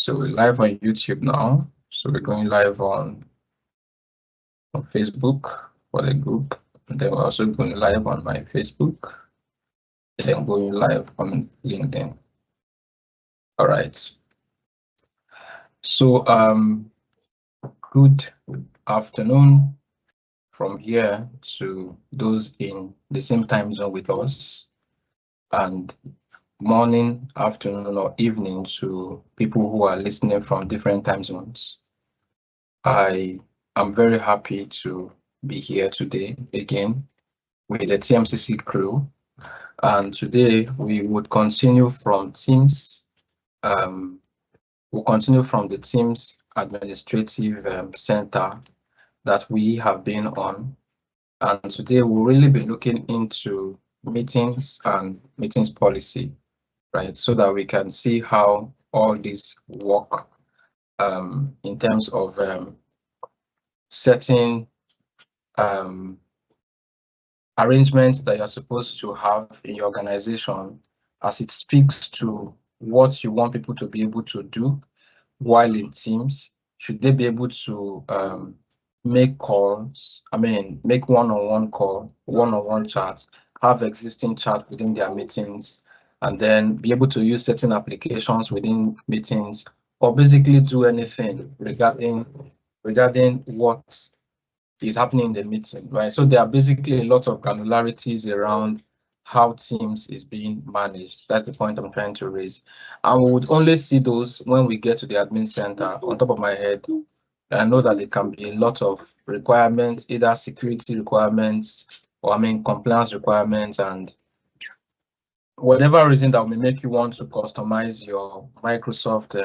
So we're live on YouTube now. So we're going live on Facebook for the group. And then we're also going live on my Facebook. Then going live on LinkedIn. All right. So good afternoon from here to those in the same time zone with us, and morning, afternoon, or evening to people who are listening from different time zones. I am very happy to be here today again with the TMCC crew. And today we would continue from Teams. We'll continue from the Teams Administrative Center that we have been on. And today we'll really be looking into meetings and meetings policy, right? So that we can see how all this work in terms of setting arrangements that you're supposed to have in your organization as it speaks to what you want people to be able to do while in Teams. Should they be able to make calls, make one-on-one call, one-on-one chats, have existing chat within their meetings, and then be able to use certain applications within meetings, or basically do anything regarding what is happening in the meeting, right? So there are basically a lot of granularities around how Teams is being managed. That's the point I'm trying to raise. And we would only see those when we get to the admin center. On top of my head, I know that there can be a lot of requirements, either security requirements or compliance requirements, and whatever reason that may make you want to customize your Microsoft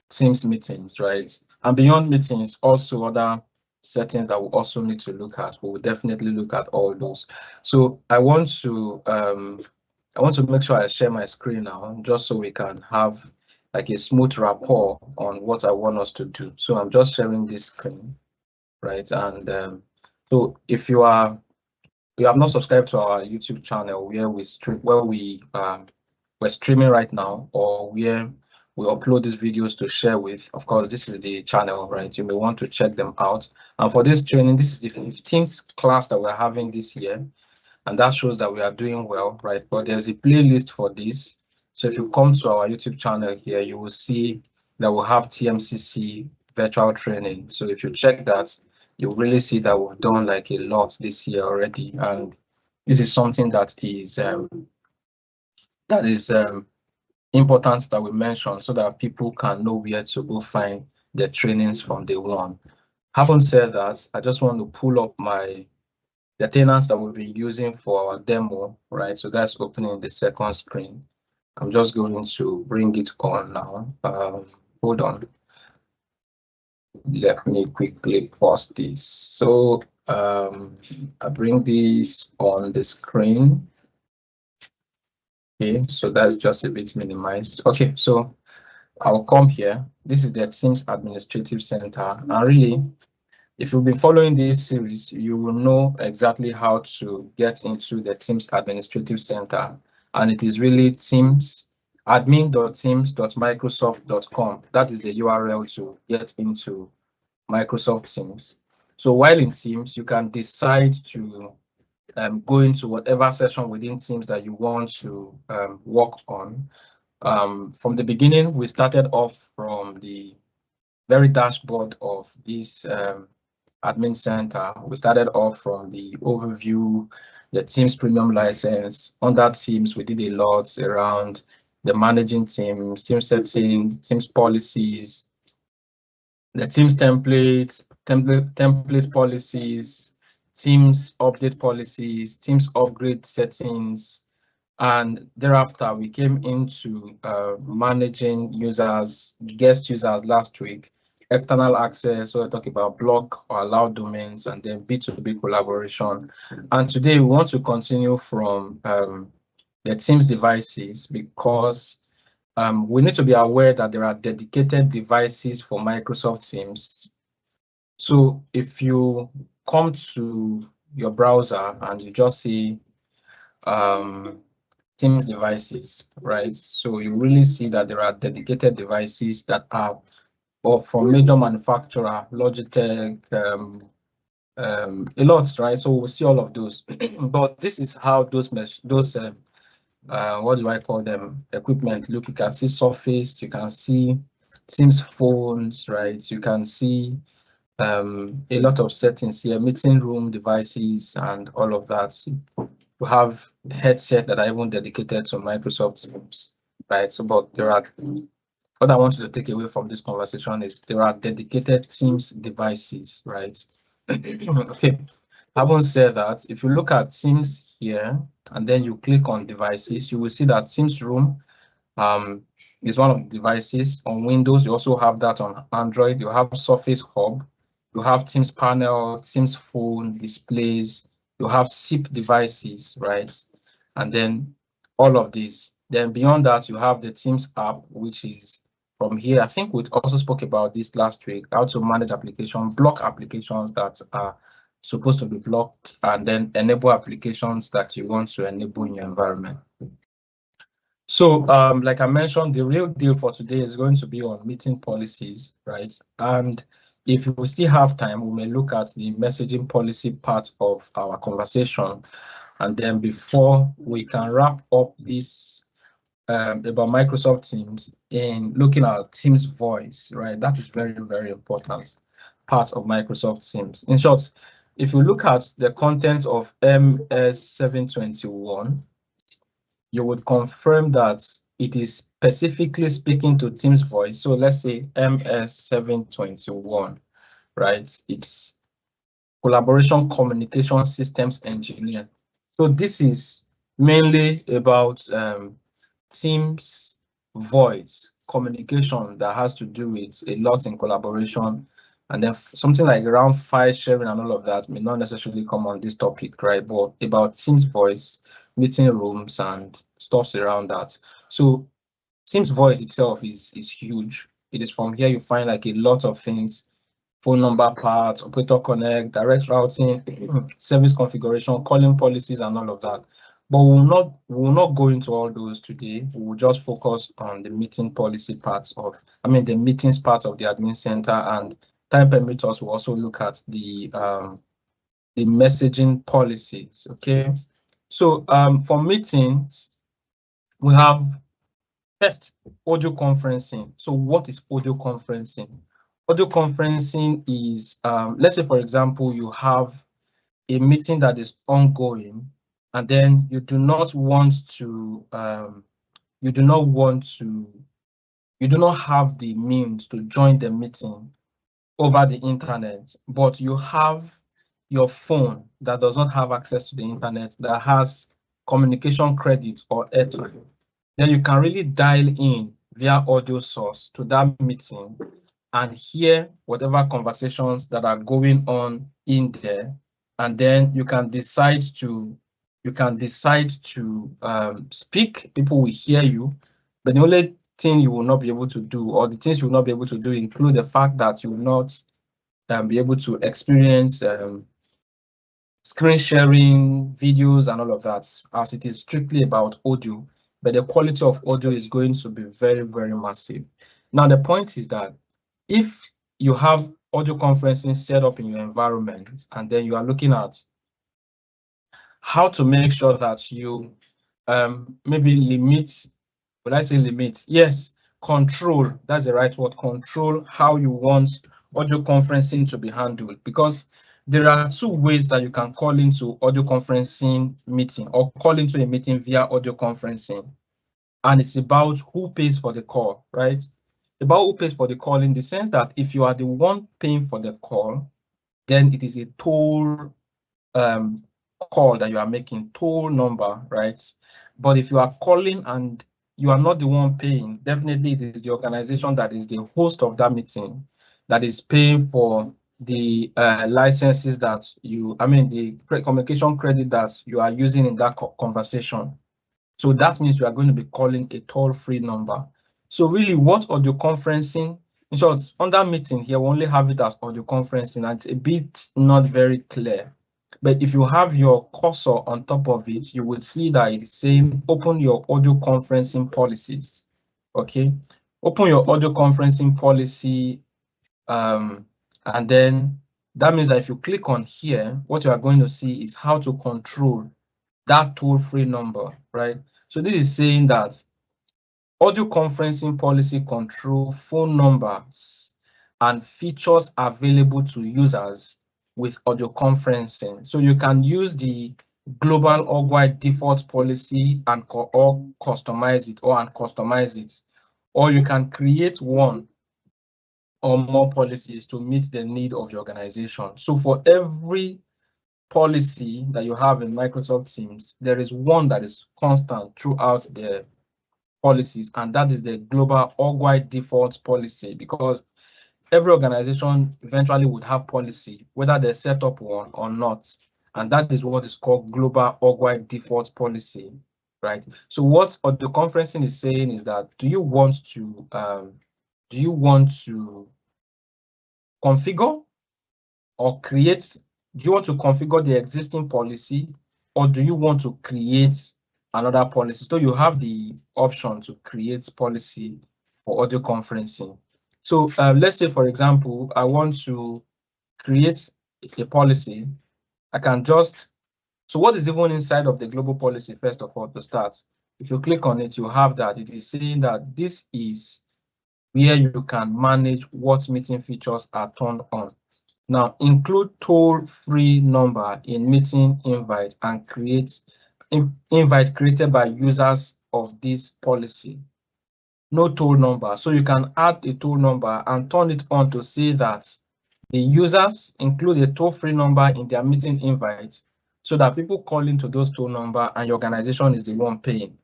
Teams meetings, right? And beyond meetings, also other settings that we also need to look at. We will definitely look at all those. So I want to make sure I share my screen now, just so we can have like a smooth rapport on what I want us to do. So I'm just sharing this screen, right? And so if you have not subscribed to our YouTube channel where we're streaming right now, or where we upload these videos to share with, of course, this is the channel, right? You may want to check them out. And for this training, this is the 15th class that we're having this year, and that shows that we are doing well, right? But there's a playlist for this. So if you come to our YouTube channel here, you will see that we'll have TMCC virtual training. So if you check that, you'll really see that we've done like a lot this year already. And this is something that is important that we mention, so that people can know where to go find the trainings from day one. Having said that, I just want to pull up the tenants that we'll be using for our demo, right? So that's opening the second screen. I'm just going to bring it on now. Hold on. Let me quickly pause this. So I bring this on the screen. Okay, so that's just a bit minimized. Okay, so I'll come here. This is the Teams Administrative Center. And really, if you've been following this series, you will know exactly how to get into the Teams Administrative Center. And it is really Teams, admin.teams.microsoft.com. That is the URL to get into Microsoft Teams. So while in Teams, you can decide to go into whatever section within Teams that you want to work on. From the beginning, we started off from the very dashboard of this admin center. We started off from the overview, the Teams premium license. On that Teams, we did a lot around the managing Teams, Team setting, Teams policies, the Teams template policies, Teams update policies, Teams upgrade settings, and thereafter we came into managing users, guest users last week, external access, we're talking about block or allowed domains, and then B2B collaboration. And today we want to continue from the Teams devices, because we need to be aware that there are dedicated devices for Microsoft Teams. So if you come to your browser and you just see Teams devices, right? So you really see that there are dedicated devices that are or from major manufacturer, Logitech, a lot, right? So we'll see all of those. But this is how those what do I call them? Equipment. Look, you can see Surface, you can see Teams phones, right? You can see a lot of settings here, meeting room devices and all of that. We have headset that are even dedicated to Microsoft Teams, right? So, but there are what I want you to take away from this conversation is there are dedicated Teams devices, right? Okay. Having said that, if you look at Teams here and then you click on devices, you will see that Teams Room is one of the devices on Windows. You also have that on Android. You have Surface Hub. You have Teams Panel, Teams Phone, displays. You have SIP devices, right? And then all of these. Then beyond that, you have the Teams app, which is from here. I think we also spoke about this last week, how to manage block applications that are supposed to be blocked, and then enable applications that you want to enable in your environment. So, like I mentioned, the real deal for today is going to be on meeting policies, right? And if we still have time, we may look at the messaging policy part of our conversation. And then before we can wrap up this about Microsoft Teams in looking at Teams voice, right? That is very, very important part of Microsoft Teams. In short, if you look at the content of MS 721, you would confirm that it is specifically speaking to Teams voice. So let's say MS 721, right? It's collaboration communication systems engineer. So this is mainly about Teams voice communication that has to do with a lot in collaboration, and then something like around file sharing and all of that may not necessarily come on this topic, right? But about Teams voice, meeting rooms and stuffs around that. So Teams voice itself is huge. It is from here you find like a lot of things: phone number parts, operator connect, direct routing, service configuration, calling policies, and all of that. But we will not go into all those today. We will just focus on the meeting policy parts of, the meetings part of the admin center, and time permitters will also look at the messaging policies. Okay. So for meetings, we have first audio conferencing. So what is audio conferencing? Audio conferencing is, let's say, for example, you have a meeting that is ongoing, and then you do not have the means to join the meeting over the internet, but you have your phone that does not have access to the internet, that has communication credits or airtime. Then you can really dial in via audio source to that meeting and hear whatever conversations that are going on in there. And then you can decide to speak. People will hear you, but the only thing you will not be able to do, or the things you will not be able to do, include the fact that you will not be able to experience screen sharing, videos, and all of that, as it is strictly about audio. But the quality of audio is going to be very, very massive. Now, the point is that if you have audio conferencing set up in your environment, and then you are looking at how to make sure that you maybe limit, when I say limit, yes, control, that's the right word, control how you want audio conferencing to be handled, because there are two ways that you can call into audio conferencing meeting, or call into a meeting via audio conferencing. And it's about who pays for the call, right? About who pays for the call, in the sense that if you are the one paying for the call, then it is a toll call that you are making, toll number, right? But if you are calling and you are not the one paying, definitely it is the organization that is the host of that meeting that is paying for the licenses that the communication credit that you are using in that conversation. So that means you are going to be calling a toll-free number. So really, what audio conferencing, in short, on that meeting here, we only have it as audio conferencing, and it's a bit not very clear. But if you have your cursor on top of it, you would see that it is saying open your audio conferencing policies. Okay, open your audio conferencing policy, and then that means that if you click on here, what you are going to see is how to control that toll-free number, right? So this is saying that audio conferencing policy control phone numbers and features available to users with audio conferencing. So you can use the global or wide default policy and or customize it, or you can create one or more policies to meet the need of your organization. So for every policy that you have in Microsoft Teams, there is one that is constant throughout the policies, and that is the global org-wide default policy, because every organization eventually would have policy, whether they set up one or not. And that is what is called global org-wide default policy, right? So what the conferencing is saying is that, do you want to configure or create, do you want to configure the existing policy, or do you want to create another policy? So you have the option to create policy for audio conferencing. So let's say, for example, I want to create a policy. I can just, so what is even inside of the global policy, first of all, to start? If you click on it, you have that. It is saying that this is where you can manage what meeting features are turned on. Now, include toll-free number in meeting invite and create invite created by users of this policy. No toll number. So you can add a toll number and turn it on to say that the users include a toll-free number in their meeting invite, so that people call into those toll number and your organization is the one paying.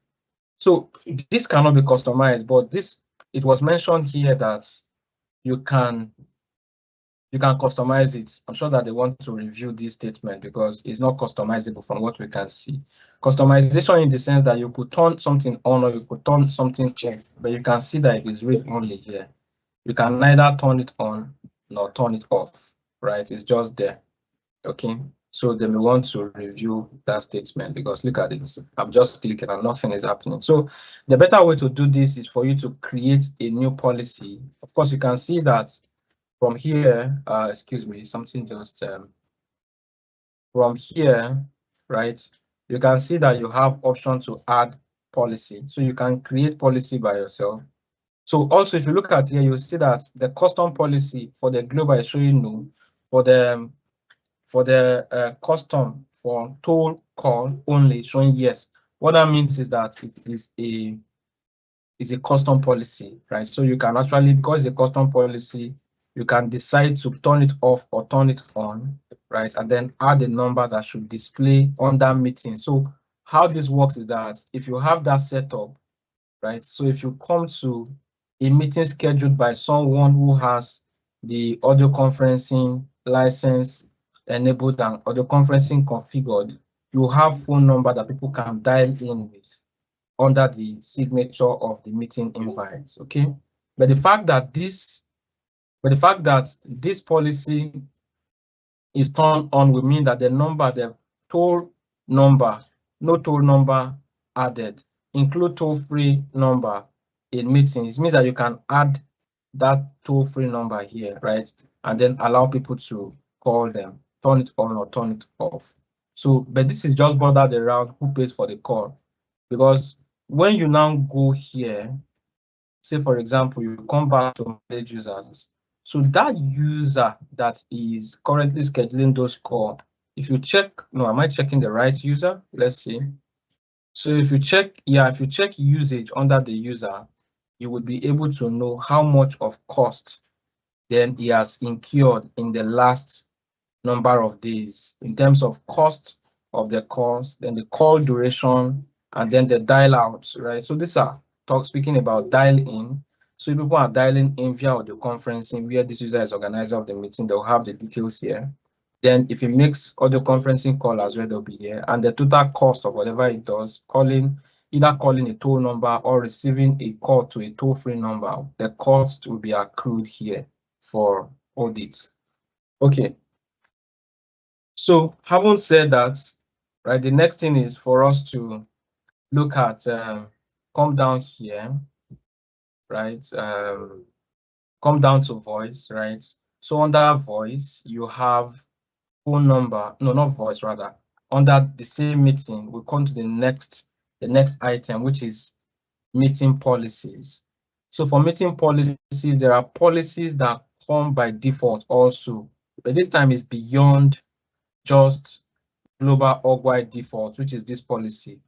So this cannot be customized, but it was mentioned here that you can customize it. I'm sure that they want to review this statement because it's not customizable from what we can see. Customization in the sense that you could turn something on or you could turn something off, but you can see that it is read only here. You can neither turn it on nor turn it off, right? It's just there, okay? So they may want to review that statement, because look at it. I'm just clicking and nothing is happening. So the better way to do this is for you to create a new policy. Of course, you can see that from here, excuse me, something just from here, right? You can see that you have option to add policy. So you can create policy by yourself. So also, if you look at here, you'll see that the custom policy for the global is showing no. For the custom for toll call only showing yes. What that means is that it is a custom policy, right? So you can actually, because it's a custom policy, you can decide to turn it off or turn it on, right? And then add a number that should display on that meeting. So how this works is that if you have that set up, right? So if you come to a meeting scheduled by someone who has the audio conferencing license enabled and audio conferencing configured, you have phone number that people can dial in with under the signature of the meeting invites, okay? But the fact that this policy is turned on will mean that the toll number, no toll number added, include toll-free number in meetings. It means that you can add that toll-free number here, right? And then allow people to call them, turn it on or turn it off. So, but this is just bothered around who pays for the call, because when you now go here, say for example, you come back to manage users. So that user that is currently scheduling those calls, if you check, no, am I checking the right user? Let's see. So if you check, yeah, if you check usage under the user, you would be able to know how much of cost then he has incurred in the last number of days in terms of cost of the calls, then the call duration, and then the dial out, right? So these are speaking about dial in. So if people are dialing in via audio conferencing where this user is organizer of the meeting, they'll have the details here. Then if it makes audio conferencing call as well, they'll be here. And the total cost of whatever it does, either calling a toll number or receiving a call to a toll-free number, the cost will be accrued here for audits. Okay. So having said that, right, the next thing is for us to look at, come down here, right? Come down to voice, right? So under voice, you have phone number, no, not voice, rather. Under the same meeting, we come to the next item, which is meeting policies. So for meeting policies, there are policies that come by default also, but this time is beyond just global org-wide default, which is this policy.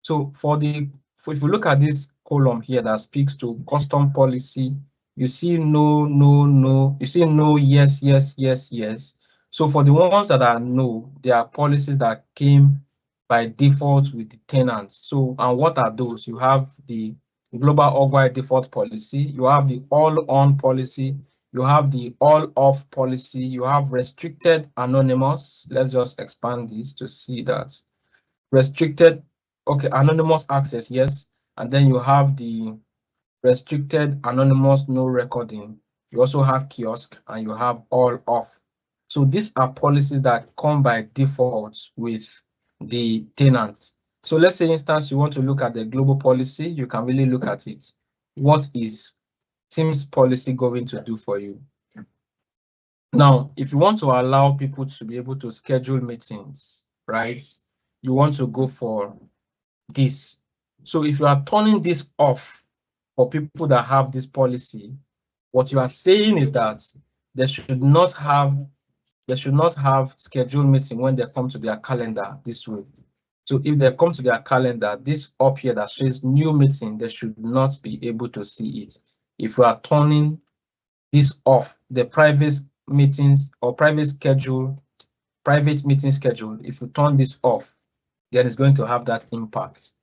So if you look at this column here that speaks to custom policy, you see no, no, no, you see no, yes, yes, yes, yes. So for the ones that are no, there are policies that came by default with the tenants. So, and what are those? You have the global org-wide default policy, you have the all-on policy, you have the all-off policy, you have restricted anonymous. Let's just expand this to see that. Restricted, okay, anonymous access, yes. And then you have the restricted anonymous no recording. You also have kiosk and you have all off. So these are policies that come by default with the tenants. So let's say, instance, you want to look at the global policy, you can really look at it. What is Teams policy going to do for you? Now, if you want to allow people to be able to schedule meetings, right? You want to go for this. So if you are turning this off for people that have this policy, what you are saying is that they should not have scheduled meeting when they come to their calendar this way. So if they come to their calendar, this up here that says new meeting, they should not be able to see it. If you are turning this off, the private meetings or private meeting schedule, if you turn this off, then it's going to have that impact.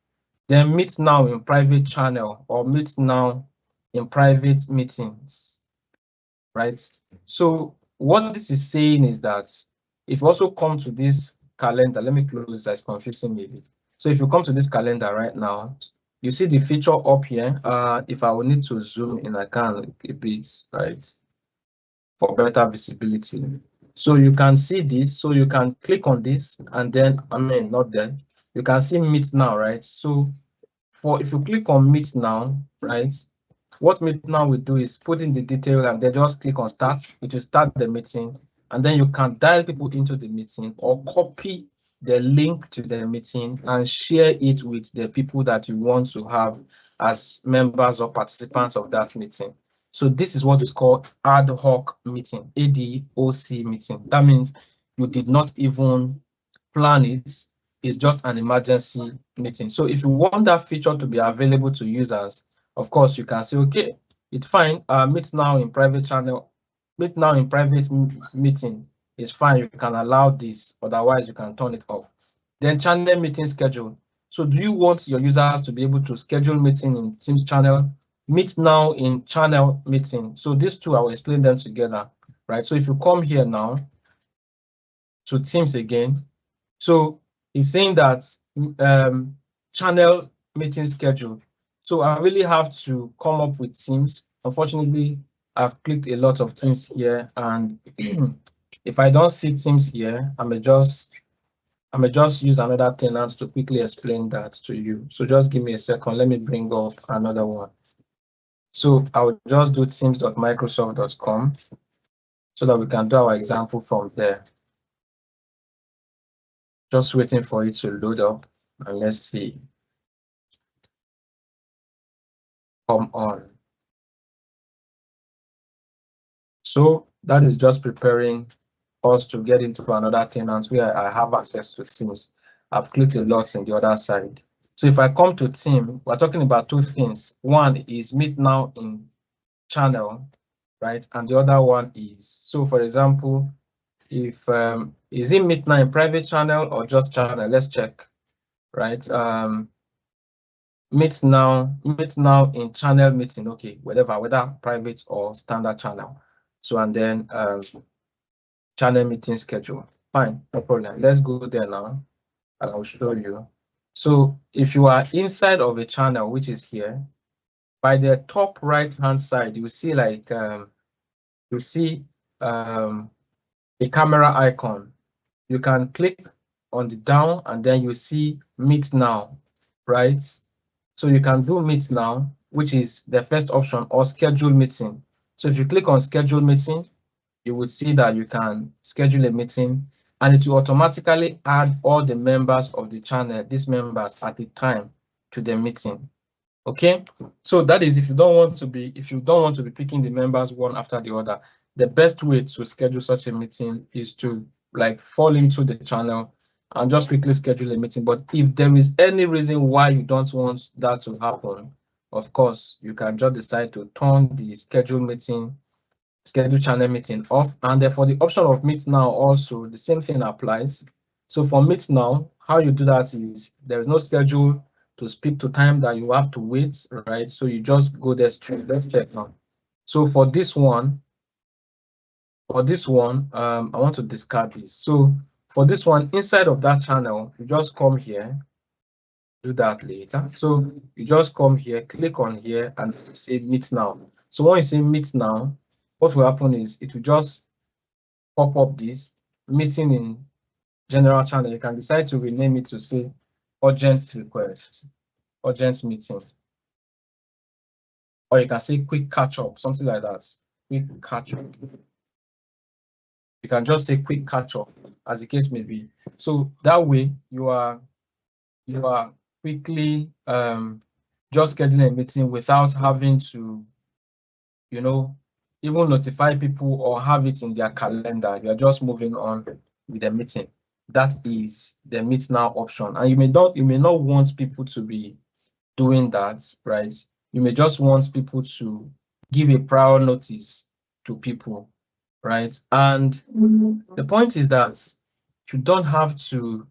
Then meet now in private channel or meet now in private meetings, right? So what this is saying is that if you also come to this calendar, let me close this, it's confusing maybe. So if you come to this calendar right now, you see the feature up here. If I will need to zoom in, I can a bit, right, for better visibility. So you can see this, so you can click on this and then, not there, you can see meet now, right? So if you click on meet now, right, what meet now will do is put in the detail and then just click on start. It will start the meeting, and then you can dial people into the meeting or copy the link to the meeting and share it with the people that you want to have as members or participants of that meeting. So this is what is called ad hoc meeting, ADOC meeting. That means you did not even plan it. It's just an emergency meeting. So if you want that feature to be available to users, of course, you can say, okay, it's fine. Meet now in private channel, meet now in private meeting is fine. You can allow this, otherwise you can turn it off. Then channel meeting schedule. So do you want your users to be able to schedule meeting in Teams channel? Meet now in channel meeting. So these two, I will explain them together, right? So if you come here now to Teams again, so it's saying that channel meeting schedule. So I really have to come up with Teams. Unfortunately, I've clicked a lot of things here, and if I don't see Teams here, I may just use another tenant to quickly explain that to you. So just give me a second. Let me bring up another one. So I will just do teams.microsoft.com so that we can do our example from there. Just waiting for it to load up, and let's see. Come on. So that is just preparing us to get into another tenant where I have access to Teams. I've clicked a lot in the other side. So if I come to team, we're talking about two things. One is meet now in channel, right? And the other one is, so for example, if is it meet now in private channel or just channel? Let's check, right? Meet now in channel meeting, okay, whether private or standard channel. So and then channel meeting schedule. Fine, no problem. Let's go there now and I'll show you. So if you are inside of a channel, which is here, by the top right hand side, you see like a camera icon. you can click on the down and then you see meet now, right? So you can do meet now, which is the first option, or schedule meeting. So if you click on schedule meeting, you will see that you can schedule a meeting and it will automatically add all the members of the channel, these members at the time, to the meeting. Okay, so that is if you don't want to be picking the members one after the other. The best way to schedule such a meeting is to like fall into the channel and just quickly schedule a meeting. But if there is any reason why you don't want that to happen, of course, you can just decide to turn the schedule channel meeting off. And then for the option of meet now also, the same thing applies. So for meet now, how you do that is there is no schedule to speak to time that you have to wait, right? So you just go there straight. Let's check now. So for this one, I want to discard this. So for this one, inside of that channel, you just come here, do that later. So you just come here, click on here, and say meet now. So when you say meet now, what will happen is it will just pop up this meeting in general channel. You can decide to rename it to say urgent request, urgent meeting, or you can say quick catch up, something like that. Quick catch up. You can just say quick catch up, as the case may be. So that way you are quickly just scheduling a meeting without having to, even notify people or have it in their calendar. You're just moving on with the meeting. That is the meet now option. And you may not want people to be doing that, right? You may just want people to give a prior notice to people, right? And the point is that you don't have to,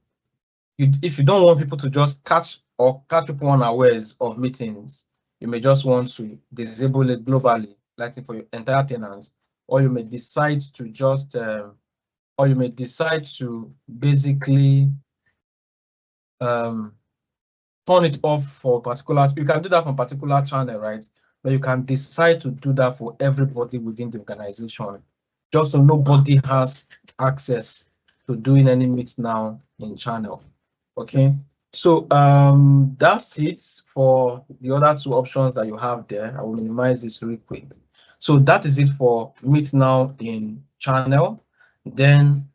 if you don't want people to just catch people unawares of meetings, you may just want to disable it globally, like for your entire tenants, or you may decide to just, basically turn it off for particular. You can do that for a particular channel, right? But you can decide to do that for everybody within the organization, just so nobody has access to doing any meet now in channel. Okay, so that's it for the other two options that you have there. I will minimize this real quick. So that is it for meet now in channel. Then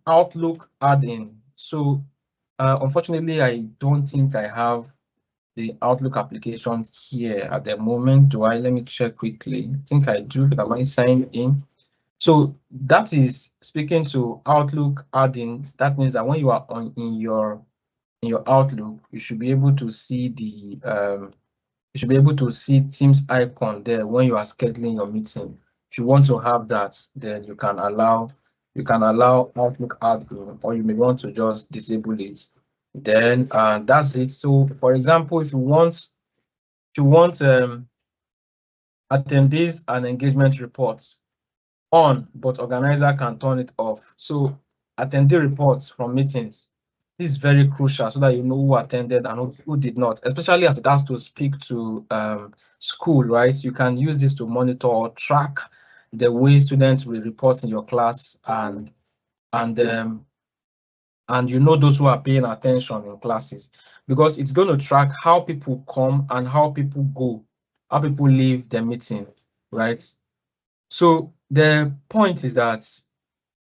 Outlook add-in. So unfortunately, I don't think I have the Outlook application here at the moment. Let me check quickly. I think I do, but I might sign in. So that is speaking to Outlook add-in. That means that when you are in your Outlook, you should be able to see Teams icon there when you are scheduling your meeting. If you want to have that, then you can allow Outlook add-in, or you may want to just disable it. Then that's it. So for example, if you want attendees and engagement reports on, but organizer can turn it off. So attendee reports from meetings, this is very crucial so that you know who attended and who did not, especially as it has to speak to school, right? You can use this to monitor or track the way students will report in your class, and those who are paying attention in classes, because it's going to track how people come and how people go, how people leave the meeting, right? So the point is that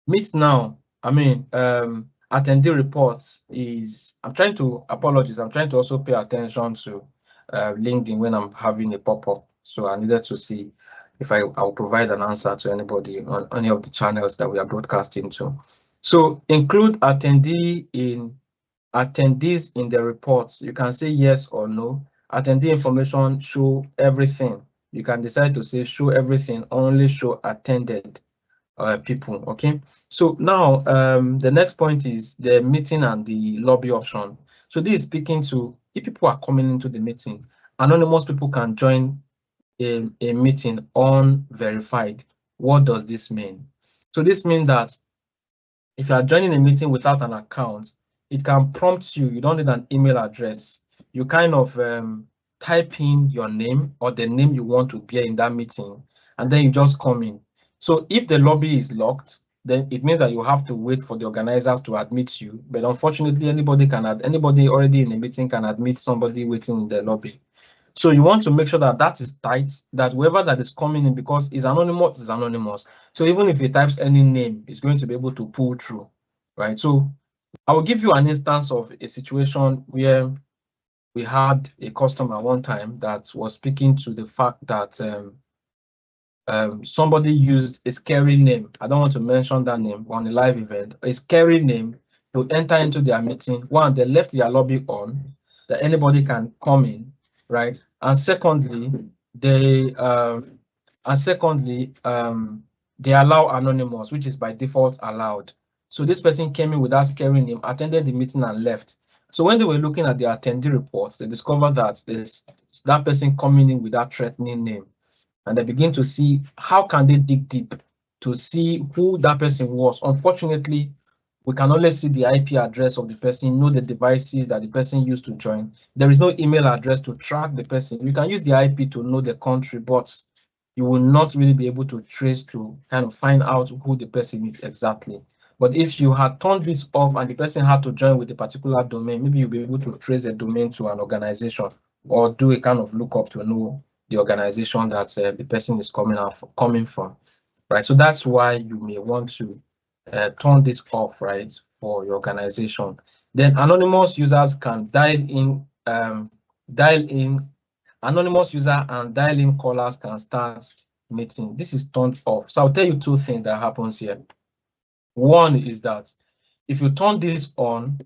meet now, attendee reports is, I'm trying to also pay attention to LinkedIn when I'm having a pop-up. So I needed to see if I'll provide an answer to anybody on any of the channels that we are broadcasting to. So include attendees in the reports. You can say yes or no. Attendee information, show everything. You can decide to say show everything, only show attended people. Okay, so now the next point is the meeting and the lobby option. So this is speaking to, if people are coming into the meeting, anonymous people can join a meeting unverified. What does this mean? So this means that if you are joining a meeting without an account, it can prompt you. You don't need an email address. You kind of type in your name or the name you want to bear in that meeting, and then you just come in. So if the lobby is locked, then it means that you have to wait for the organizers to admit you. But unfortunately, anybody already in a meeting can admit somebody waiting in the lobby. So you want to make sure that that is tight, that whoever that is coming in, because it's anonymous, is anonymous. So even if he types any name, it's going to be able to pull through, right? So I will give you an instance of a situation where we had a customer one time that was speaking to the fact that somebody used a scary name. I don't want to mention that name on a live event. A scary name to enter into their meeting. One, they left their lobby on, that anybody can come in, right? And secondly, they they allow anonymous, which is by default allowed. So this person came in with that scary name, attended the meeting and left. So when they were looking at the attendee reports, they discovered that there's that person coming in with that threatening name. And they begin to see how can they dig deep to see who that person was. Unfortunately, we can only see the IP address of the person, know the devices that the person used to join. There is no email address to track the person. You can use the IP to know the country, but you will not really be able to trace to kind of find out who the person is exactly. But if you had turned this off and the person had to join with a particular domain, maybe you'll be able to trace a domain to an organization or do a kind of lookup to know the organization that the person is coming from, right? So that's why you may want to turn this off, right, for your organization. Then anonymous users can dial in. Anonymous user and dial-in callers can start meeting. This is turned off. So I'll tell you two things that happens here. One is that if you turn this on,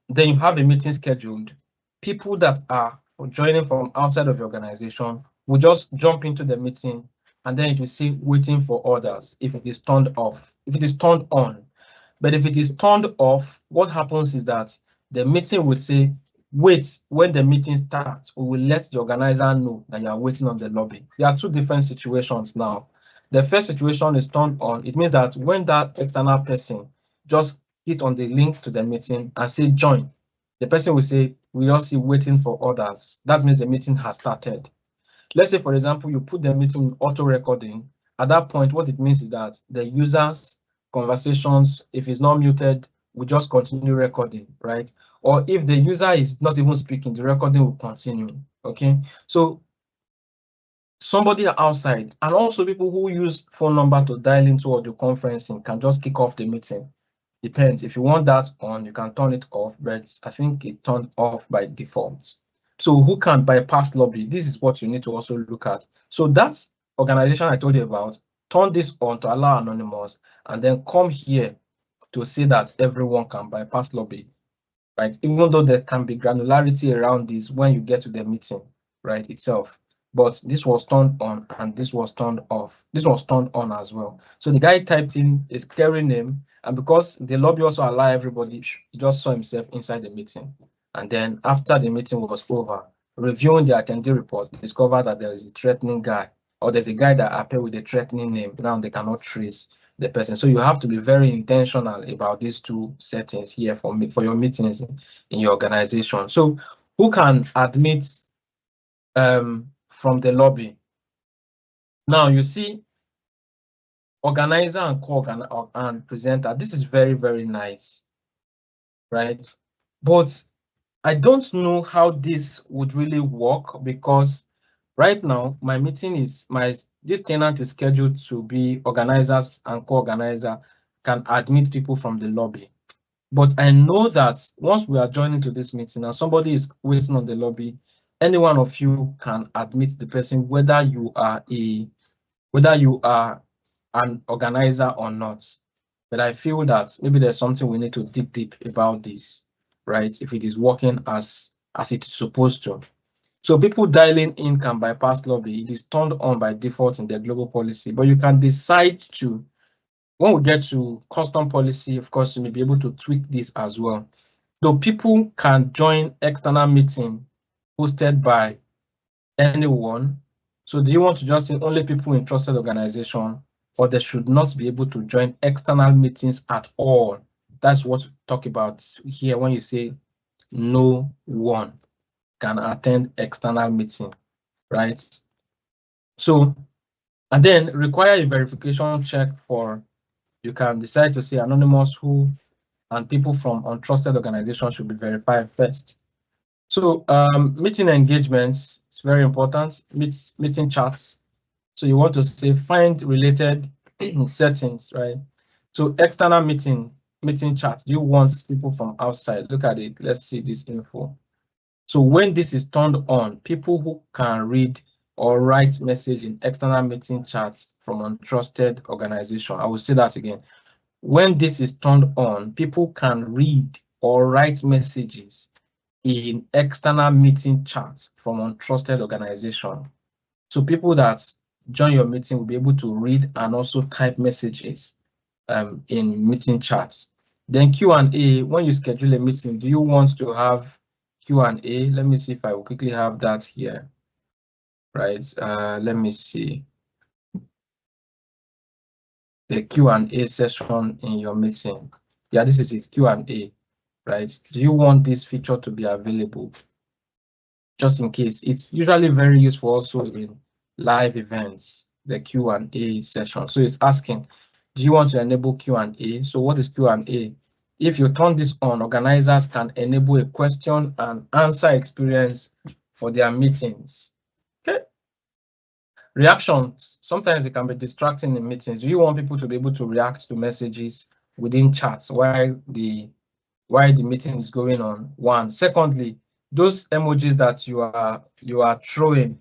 then you have a meeting scheduled. People that are joining from outside of your organization will just jump into the meeting, and then it will say waiting for orders if it is turned off, if it is turned on. But if it is turned off, what happens is that the meeting would say, wait, when the meeting starts, we will let the organizer know that you are waiting on the lobby. There are two different situations now. The first situation is turned on. It means that when that external person just hit on the link to the meeting and say join, the person will say, we all see waiting for orders. That means the meeting has started. Let's say, for example, you put the meeting in auto recording. At that point, what it means is that the user's conversations, if it's not muted, will just continue recording, right? Or if the user is not even speaking, the recording will continue, okay? So somebody outside, and also people who use phone number to dial into audio conferencing can just kick off the meeting. Depends. If you want that on, you can turn it off, but I think it turned off by default. So who can bypass lobby? This is what you need to also look at. So that organization I told you about, turn this on to allow anonymous, and then come here to say that everyone can bypass lobby, right? Even though there can be granularity around this when you get to the meeting, right, itself. But this was turned on and this was turned off. This was turned on as well. So the guy typed in a scary name, and because the lobby also allow everybody, he just saw himself inside the meeting. And then after the meeting was over, reviewing the attendee report, discovered that there is a threatening guy, or there's a guy that appeared with a threatening name. Now they cannot trace the person. So you have to be very intentional about these two settings here for your meetings in your organization. So who can admit from the lobby? Now you see organizer and co-organizer and presenter. This is very, very nice, right? But I don't know how this would really work, because right now my meeting is this tenant is scheduled to be organizers and co-organizer can admit people from the lobby. But I know that once we are joining to this meeting and somebody is waiting on the lobby, any one of you can admit the person, whether you are an organizer or not. But I feel that maybe there's something we need to dig deep about this, right? If it is working as it's supposed to. So people dialing in can bypass lobby. It is turned on by default in the global policy, but you can decide to, when we get to custom policy, of course, you may be able to tweak this as well. So people can join external meeting hosted by anyone. So do you want to just say only people in trusted organization, or they should not be able to join external meetings at all? That's what we talk about here when you say no one can attend external meeting, right? So, and then require a verification check for You can decide to say anonymous who and people from untrusted organizations should be verified first. So meeting engagements is very important. Meeting chats. So you want to say find related settings, right? So external meeting chat. Do you want people from outside? Look at it. Let's see this info. So when this is turned on, people who can read or write message in external meeting chats from untrusted organization. I will say that again. When this is turned on, people can read or write messages in external meeting chats from untrusted organization. So people that join your meeting will be able to read and also type messages in meeting chats. Then Q&A, when you schedule a meeting, do you want to have Q&A? Let me see if I will quickly have that here, right? Let me see. The Q&A session in your meeting. Yeah, this is it, Q&A, right? Do you want this feature to be available? Just in case. It's usually very useful also in live events, the Q&A session. So it's asking, do you want to enable Q&A? So what is Q&A? If you turn this on, organizers can enable a question and answer experience for their meetings. Okay. Reactions, sometimes it can be distracting in meetings. Do you want people to be able to react to messages within chats while the meeting is going on? One. Secondly, those emojis that you are throwing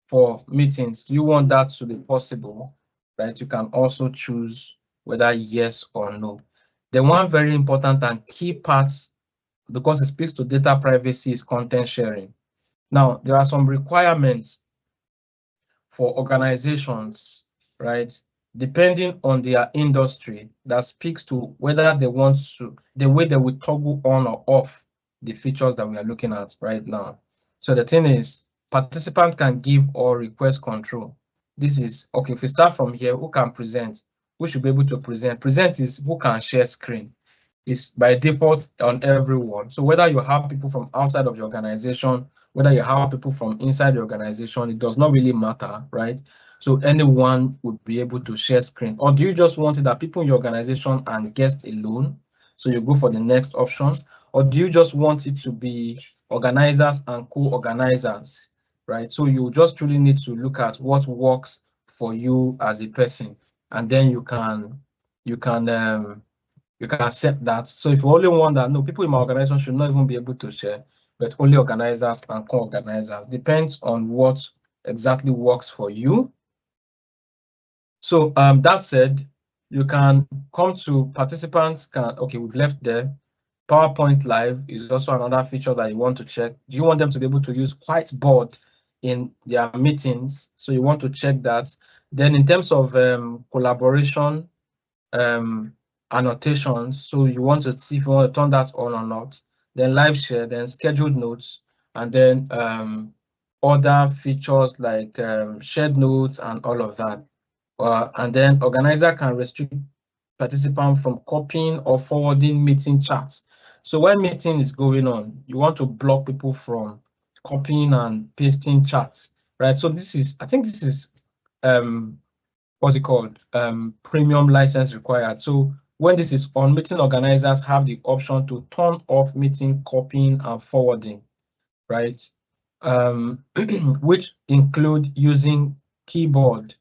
for meetings, do you want that to be possible? Right? You can also choose whether yes or no. The one very important and key part, because it speaks to data privacy, is content sharing. Now, there are some requirements for organizations, right, depending on their industry, that speaks to whether they want to, the way they will toggle on or off the features that we are looking at right now. So the thing is, participants can give or request control. This is, okay, if we start from here, who can present? Who should be able to present? Present is who can share screen. It's by default on everyone. So whether you have people from outside of the organization, whether you have people from inside the organization, it does not really matter, right? So anyone would be able to share screen. Or do you just want it that people in your organization and guests alone? So you go for the next option. Or do you just want it to be organizers and co-organizers, right? So you just truly need to look at what works for you as a person, and then you can set that. So if you only want that, no, people in my organization should not even be able to share, but only organizers and co-organizers. Depends on what exactly works for you. So that said, you can come to participants. Okay, we've left there. PowerPoint Live is also another feature that you want to check. Do you want them to be able to use whiteboard in their meetings? So you want to check that. Then in terms of collaboration, annotations, so you want to see if you want to turn that on or not. Then live share, then scheduled notes, and then other features like shared notes and all of that. And then organizer can restrict participants from copying or forwarding meeting chats. So when meeting is going on, you want to block people from copying and pasting chats, right? So this is, I think this is what's it called? Premium license required. So when this is on, meeting organizers have the option to turn off meeting copying and forwarding, right? Which include using keyboard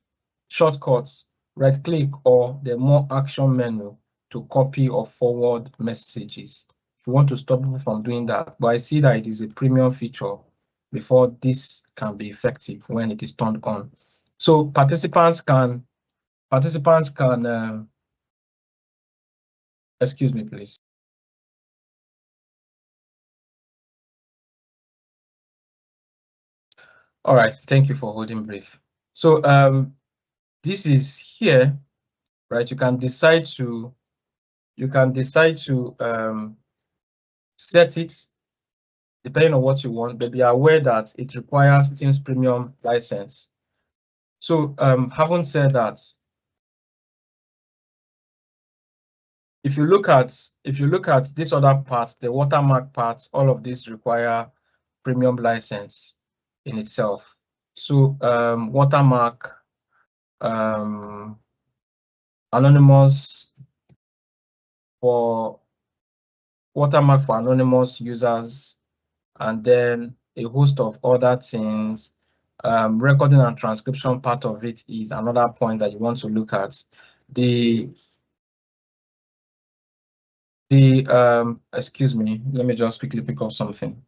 shortcuts, right click, or the more action menu to copy or forward messages. If you want to stop people from doing that, but I see that it is a premium feature before this can be effective when it is turned on. So participants can, excuse me, please. All right, thank you for holding brief. So this is here, right? You can decide to set it depending on what you want, but be aware that it requires Teams Premium license. So having said that, if you look at this other part, the watermark part, all of these require premium license in itself. So watermark, anonymous for watermark for anonymous users, and then a host of other things. Recording and transcription part of it is another point that you want to look at. Excuse me, let me just quickly pick up something.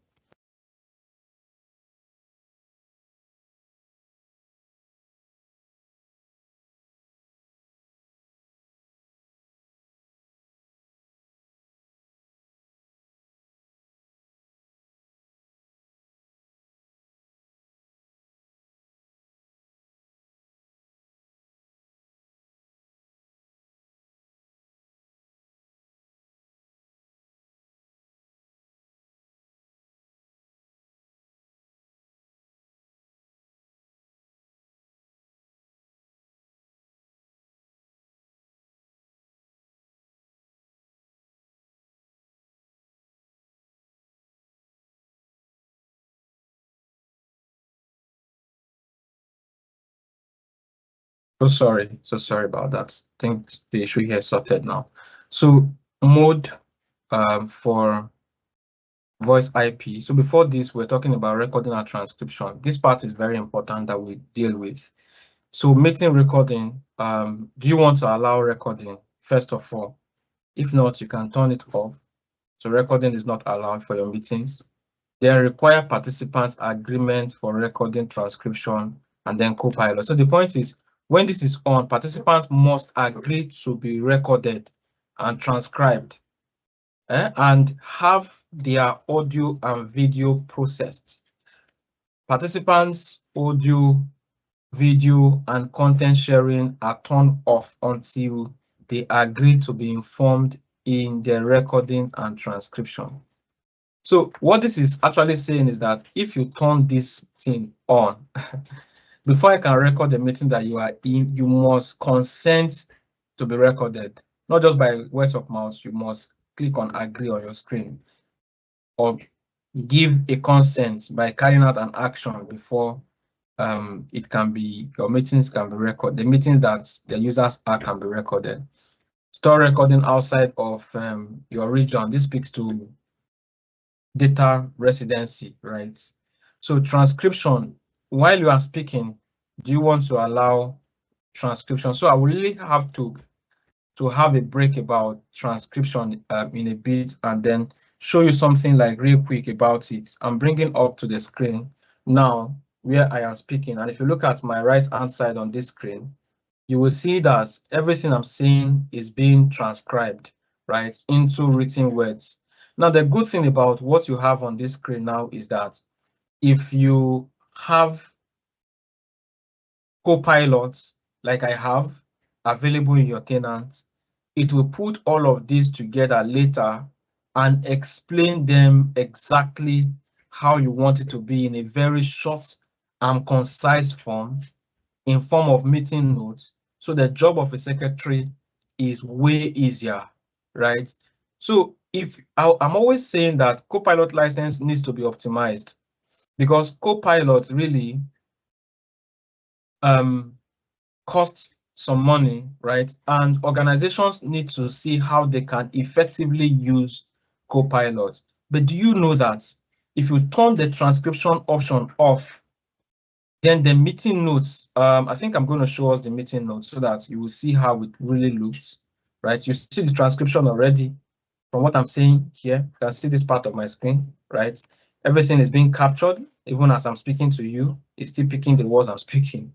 So sorry about that. I think the issue here is sorted now. So mode for voice IP. So before this, we're talking about recording and transcription. This part is very important that we deal with. So meeting recording, do you want to allow recording first of all? If not, you can turn it off. So recording is not allowed for your meetings. Then require participants agreement for recording, transcription, and then Copilot. So the point is, when this is on, participants must agree to be recorded and transcribed, and have their audio and video processed. Participants' audio, video, and content sharing are turned off until they agree to be informed in their recording and transcription. So what this is actually saying is that if you turn this thing on, before I can record the meeting that you are in, you must consent to be recorded, not just by words of mouth. You must click on agree on your screen or give a consent by carrying out an action before it can be, your meetings can be recorded. The meetings that the users are can be recorded. Store recording outside of your region. This speaks to data residency, right? So transcription, while you are speaking, do you want to allow transcription? So I will really have to have a break about transcription in a bit, and then show you something like real quick about it. I'm bringing up to the screen now where I am speaking. And if you look at my right hand side on this screen, you will see that everything I'm saying is being transcribed, right, into written words. Now, the good thing about what you have on this screen now is that if you have Copilots like I have available in your tenant, it will put all of these together later and explain them exactly how you want it to be in a very short and concise form, in form of meeting notes. So the job of a secretary is way easier, right? So I'm always saying that Copilot license needs to be optimized, because Copilot really costs some money, right? And organizations need to see how they can effectively use Copilot. But do you know that if you turn the transcription option off, then the meeting notes, I think I'm going to show us the meeting notes so that you will see how it really looks, right? You see the transcription already from what I'm saying here. You can see this part of my screen, right? Everything is being captured. Even as I'm speaking to you, it's still picking the words I'm speaking,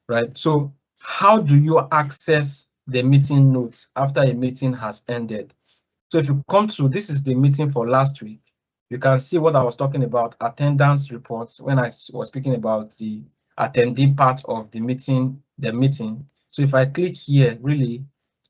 right? So how do you access the meeting notes after a meeting has ended? So if you come to, this is the meeting for last week, you can see what I was talking about, attendance reports, when I was speaking about the attendee part of the meeting, So if I click here, really,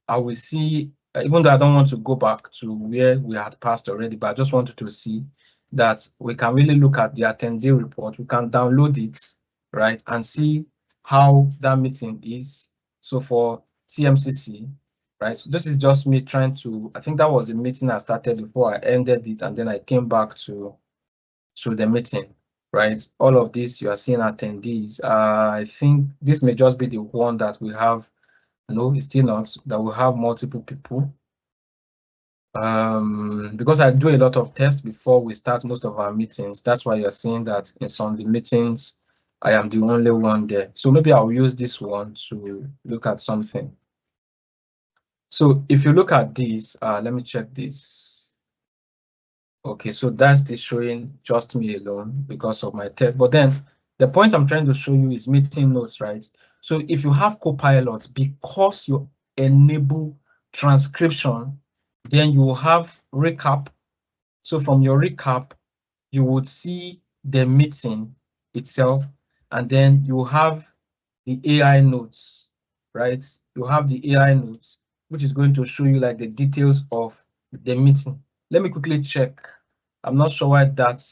I will see, even though I don't want to go back to where we had passed already, but I just wanted to see that we can really look at the attendee report. We can download it, right, and see how that meeting is. So for TMCC, right, so this is just me trying to, I think that was the meeting I started before I ended it, and then I came back to the meeting, right? All of this, you are seeing attendees. I think this may just be the one that we have. No, it's still not, that we have multiple people. Because I do a lot of tests before we start most of our meetings. That's why you're seeing that in some of the meetings, I am the only one there. So maybe I'll use this one to look at something. So if you look at this, let me check this. Okay, so that's the showing just me alone because of my test. But then the point I'm trying to show you is meeting notes, right? So if you have Copilot, because you enable transcription, then you will have recap. So from your recap, you would see the meeting itself, and then you have the AI notes, right? You have the AI notes, which is going to show you like the details of the meeting. Let me quickly check. I'm not sure why that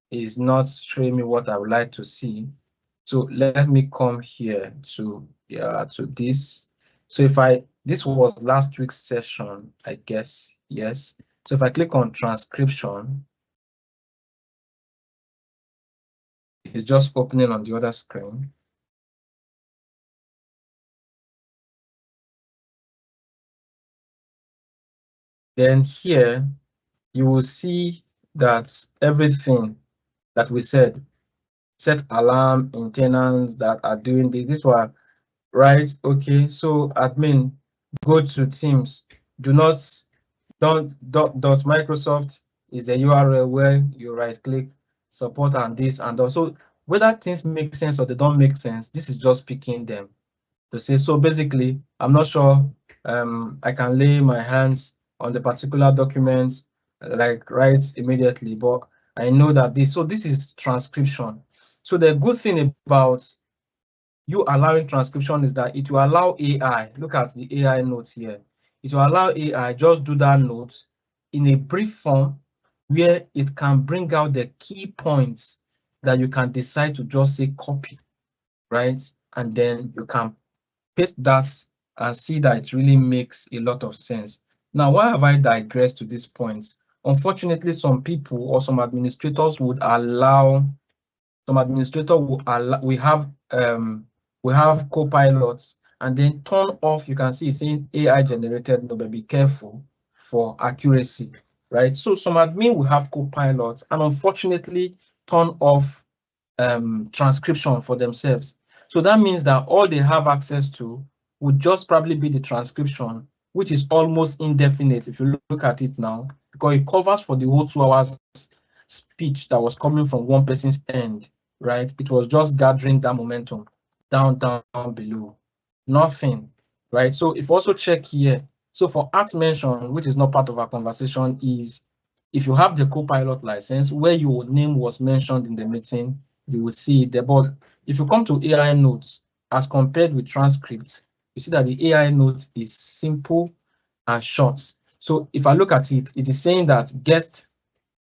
is not showing me what I would like to see. So let me come here to this. So if this was last week's session, I guess, yes. So if I click on transcription, it's just opening on the other screen. Then here, you will see that everything that we said, set alarm, maintenance that are doing this one, right? Okay, so admin, go to Teams. Don't dot Microsoft is the URL where you right click support and this and also whether things make sense or they don't make sense, this is just picking them to say. So basically, I'm not sure I can lay my hands on the particular document like right immediately, but I know that this is transcription. So the good thing about you allowing transcription is that it will allow AI, look at the AI notes here. It will allow AI just do that note in a brief form where it can bring out the key points that you can decide to just say copy, right? And then you can paste that and see that it really makes a lot of sense. Now, why have I digressed to this point? Unfortunately, some people or some administrators would allow, some administrator will allow, we have co-pilots and then turn off, you can see it's saying AI generated, no, but be careful for accuracy, right? So some admin will have co-pilots and unfortunately turn off transcription for themselves. So that means that all they have access to would just probably be the transcription, which is almost indefinite if you look at it now, because it covers for the whole 2 hours speech that was coming from one person's end, right? It was just gathering that momentum down below. Nothing, right? So if you also check here, so for art mention, which is not part of our conversation, is if you have the Copilot license where your name was mentioned in the meeting, you will see it there. But if you come to AI notes as compared with transcripts, you see that the AI note is simple and short. So if I look at it, it is saying that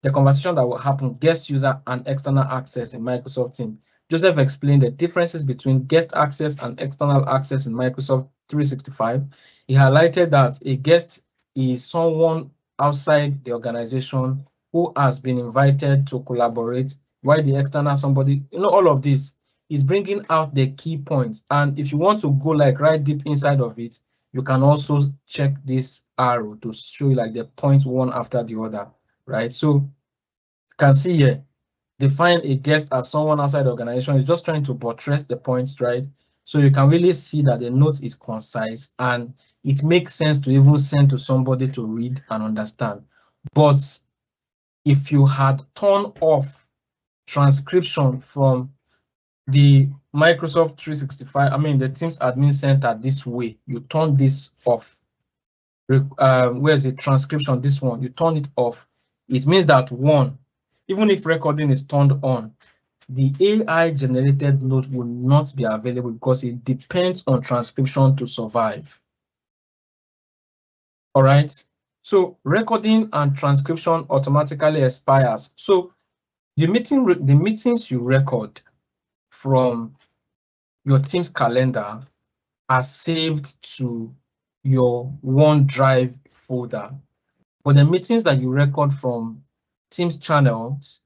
the conversation that will happen, guest user and external access in Microsoft Teams. Joseph explained the differences between guest access and external access in Microsoft 365. He highlighted that a guest is someone outside the organization who has been invited to collaborate, while the external somebody, all of this is bringing out the key points. And if you want to go like right deep inside of it, you can also check this arrow to show you like the points one after the other, right? So you can see here, define a guest as someone outside the organization is just trying to buttress the points, right? So you can really see that the note is concise and it makes sense to even send to somebody to read and understand. But if you had turned off transcription from the Microsoft 365, I mean the Teams Admin Center this way, you turn this off. Where's the transcription? This one, you turn it off. It means that one, even if recording is turned on, the AI generated note will not be available because it depends on transcription to survive. All right. So recording and transcription automatically expires. So the meetings you record from your Teams calendar are saved to your OneDrive folder. But the meetings that you record from Teams channels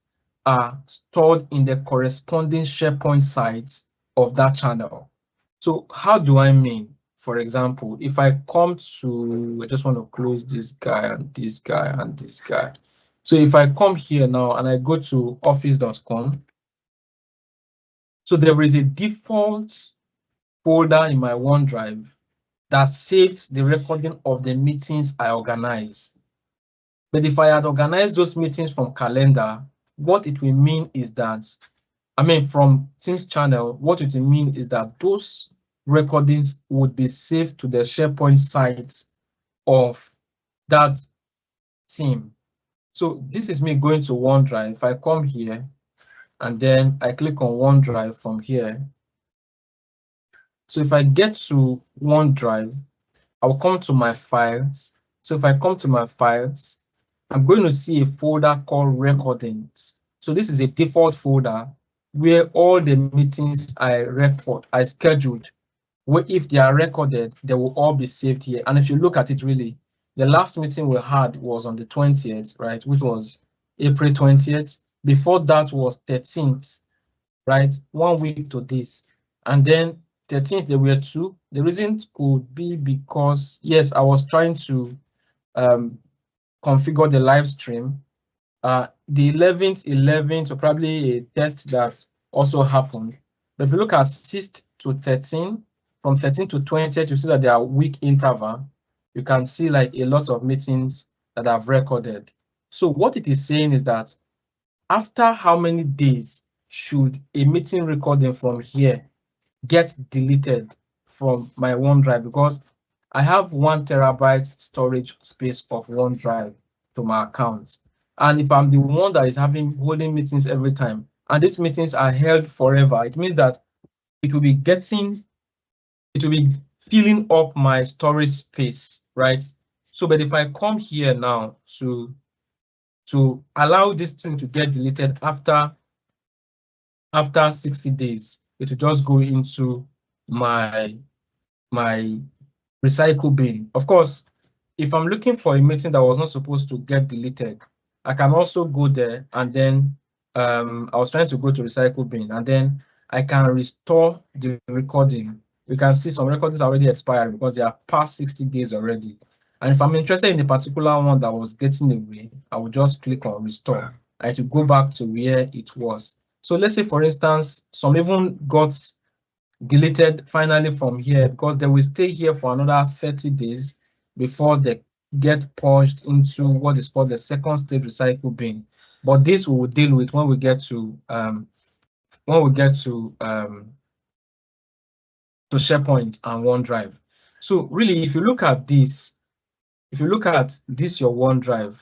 are stored in the corresponding SharePoint sites of that channel. So how do I mean? for example, if I come to, I just want to close this guy and this guy and this guy. So if I come here now and I go to office.com, so there is a default folder in my OneDrive that saves the recording of the meetings I organize. But if I had organized those meetings from calendar, what it will mean is that, from Teams channel, what it will mean is that those recordings would be saved to the SharePoint sites of that team. So this is me going to OneDrive. If I come here and then I click on OneDrive from here. So if I get to OneDrive, I'll come to my files. So if I come to my files, I'm going to see a folder called recordings. So this is a default folder where all the meetings I scheduled, where if they are recorded, they will all be saved here. And if you look at it really, the last meeting we had was on the 20th, right, which was April 20th. Before that was 13th, right, 1 week to this. And then 13th, there were two. The reason could be because, yes, I was trying to configure the live stream. The 11th, so probably a test that also happened. But if you look at 6th to 13, from 13 to 20th, you see that there are week interval. You can see like a lot of meetings that I've recorded. So what it is saying is that after how many days should a meeting recording from here get deleted from my OneDrive? Because I have 1 terabyte storage space of OneDrive to my accounts. And if I'm the one that is holding meetings every time, and these meetings are held forever, it means that it will be filling up my storage space, right? So, but if I come here now to allow this thing to get deleted after 60 days, it will just go into my recycle bin. Of course, if I'm looking for a meeting that was not supposed to get deleted, I can also go there and then I was trying to go to recycle bin and then I can restore the recording. You can see some recordings already expired because they are past 60 days already. And if I'm interested in a particular one that was getting away, I will just click on restore and to go back to where it was. So let's say, for instance, some even got deleted finally from here because they will stay here for another 30 days before they get purged into what is called the second stage recycle bin. But this we will deal with when we get to SharePoint and OneDrive. So really, if you look at this, your OneDrive,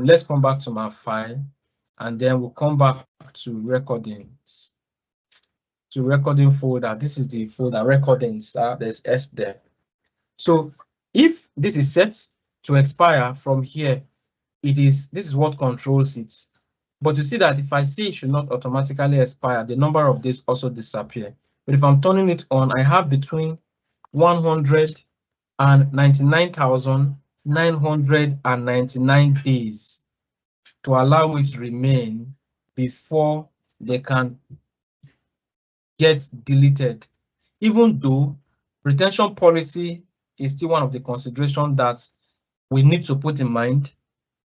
let's come back to my file, and then we'll come back to recordings. To recording folder, this is the folder recordings. There's S there. So if this is set to expire from here, this is what controls it. But you see that if I say it should not automatically expire, the number of days also disappear. But if I'm turning it on, I have between 100 and 99,999 days to allow it to remain before they can get deleted. Even though retention policy is still one of the considerations that we need to put in mind,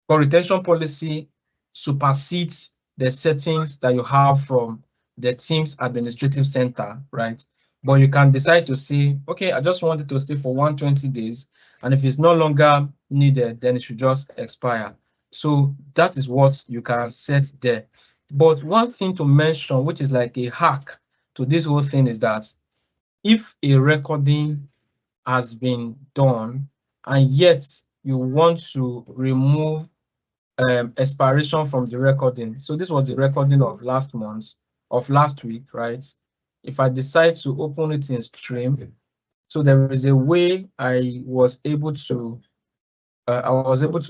but retention policy supersedes the settings that you have from the Teams Administrative Center, right? But you can decide to say, okay, I just want it to stay for 120 days. And if it's no longer needed, then it should just expire. So that is what you can set there. But one thing to mention, which is like a hack to this whole thing, is that if a recording has been done and yet you want to remove expiration from the recording. So this was the recording of last week, right? If I decide to open it in stream, so there is a way I was able to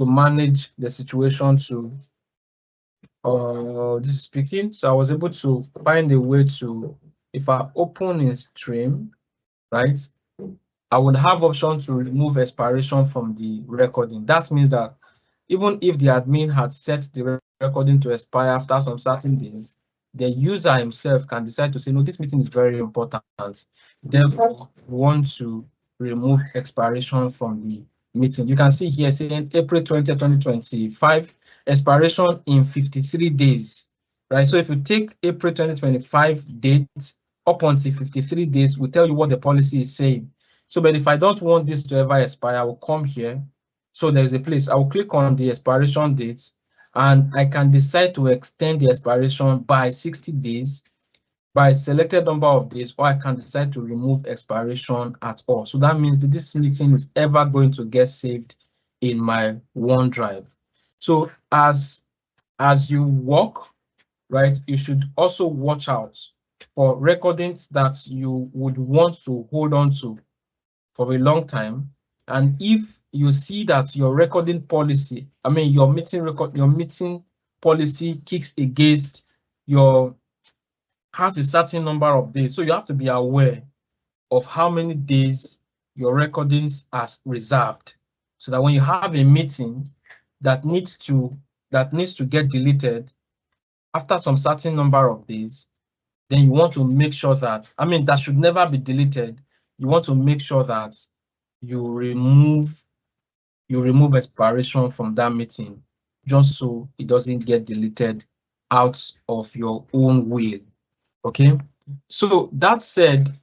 manage the situation to this is speaking. So I was able to find a way to, if I open in stream, right, I would have option to remove expiration from the recording. That means that even if the admin had set the recording to expire after some certain days, the user himself can decide to say, no, this meeting is very important. Therefore, we want to remove expiration from the meeting. You can see here saying April 20, 2025, expiration in 53 days, right? So if you take April 2025 date up until 53 days, we'll tell you what the policy is saying. So, but if I don't want this to ever expire, I will come here. So there's a place, I will click on the expiration date, and I can decide to extend the expiration by 60 days by a selected number of days, or I can decide to remove expiration at all. So that means that this meeting is ever going to get saved in my OneDrive. So as you work, right, you should also watch out for recordings that you would want to hold on to for a long time. And if you see that your recording policy, your meeting policy kicks against your has a certain number of days. So you have to be aware of how many days your recordings are reserved, so that when you have a meeting that needs to get deleted after some certain number of days, then you want to make sure that, that should never be deleted. You want to make sure that you remove expiration from that meeting, just so it doesn't get deleted out of your own will. Okay, so that said,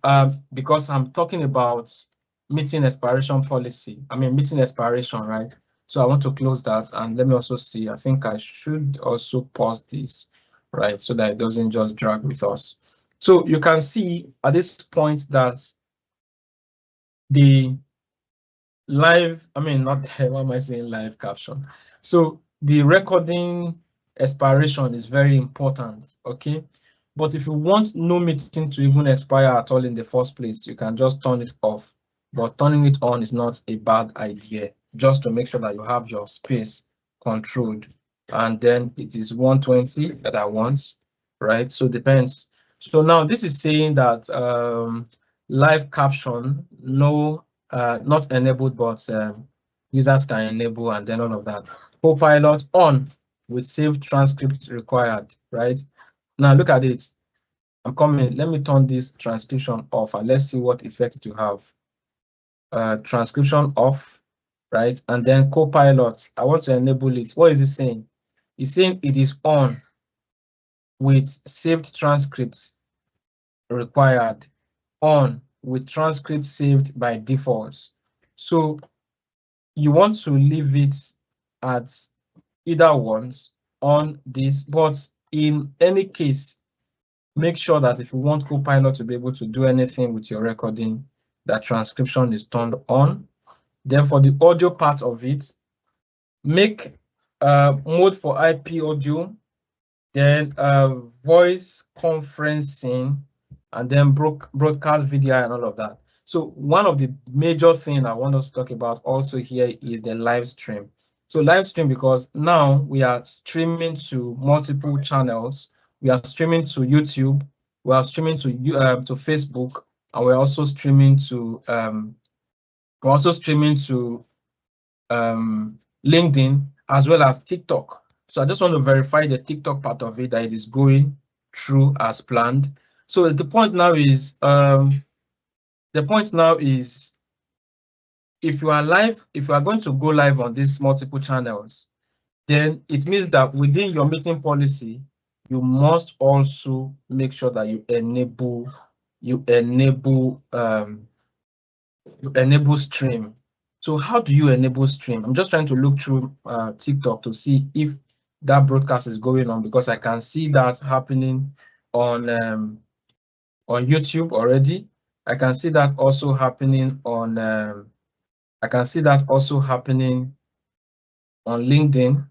because I'm talking about meeting expiration policy, meeting expiration, right? So I want to close that, and let me also see, I think I should also pause this, right? So that it doesn't just drag with us. So you can see at this point that the live, not why am I saying live caption? So the recording expiration is very important, okay? But if you want no meeting to even expire at all in the first place, you can just turn it off. But turning it on is not a bad idea, just to make sure that you have your space controlled. And then it is 120 that I want, right? So depends. So now this is saying that live caption, no, not enabled, but users can enable, and then all of that. Copilot on with saved transcript required, right? Now look at it. I'm coming. Let me turn this transcription off, and let's see what effect it will have. Transcription off, right? And then Copilot, I want to enable it. What is it saying? It's saying it is on with saved transcripts required, on with transcript saved by default. So you want to leave it at either ones on this, but in any case, make sure that if you want Copilot to be able to do anything with your recording, that transcription is turned on. Then for the audio part of it, make mode for IP audio, then voice conferencing, and then broadcast video and all of that. So one of the major things I want us to talk about also here is the live stream. So live stream, because now we are streaming to multiple channels. We are streaming to YouTube, we are streaming to Facebook, and we're also streaming to LinkedIn, as well as TikTok. So I just want to verify the TikTok part of it, that it is going through as planned. So the point now is, if you are going to go live on these multiple channels, then it means that within your meeting policy, you must also make sure that you enable stream. So how do you enable stream? I'm just trying to look through TikTok to see if that broadcast is going on, because I can see that happening on YouTube already. I can see that also happening on LinkedIn.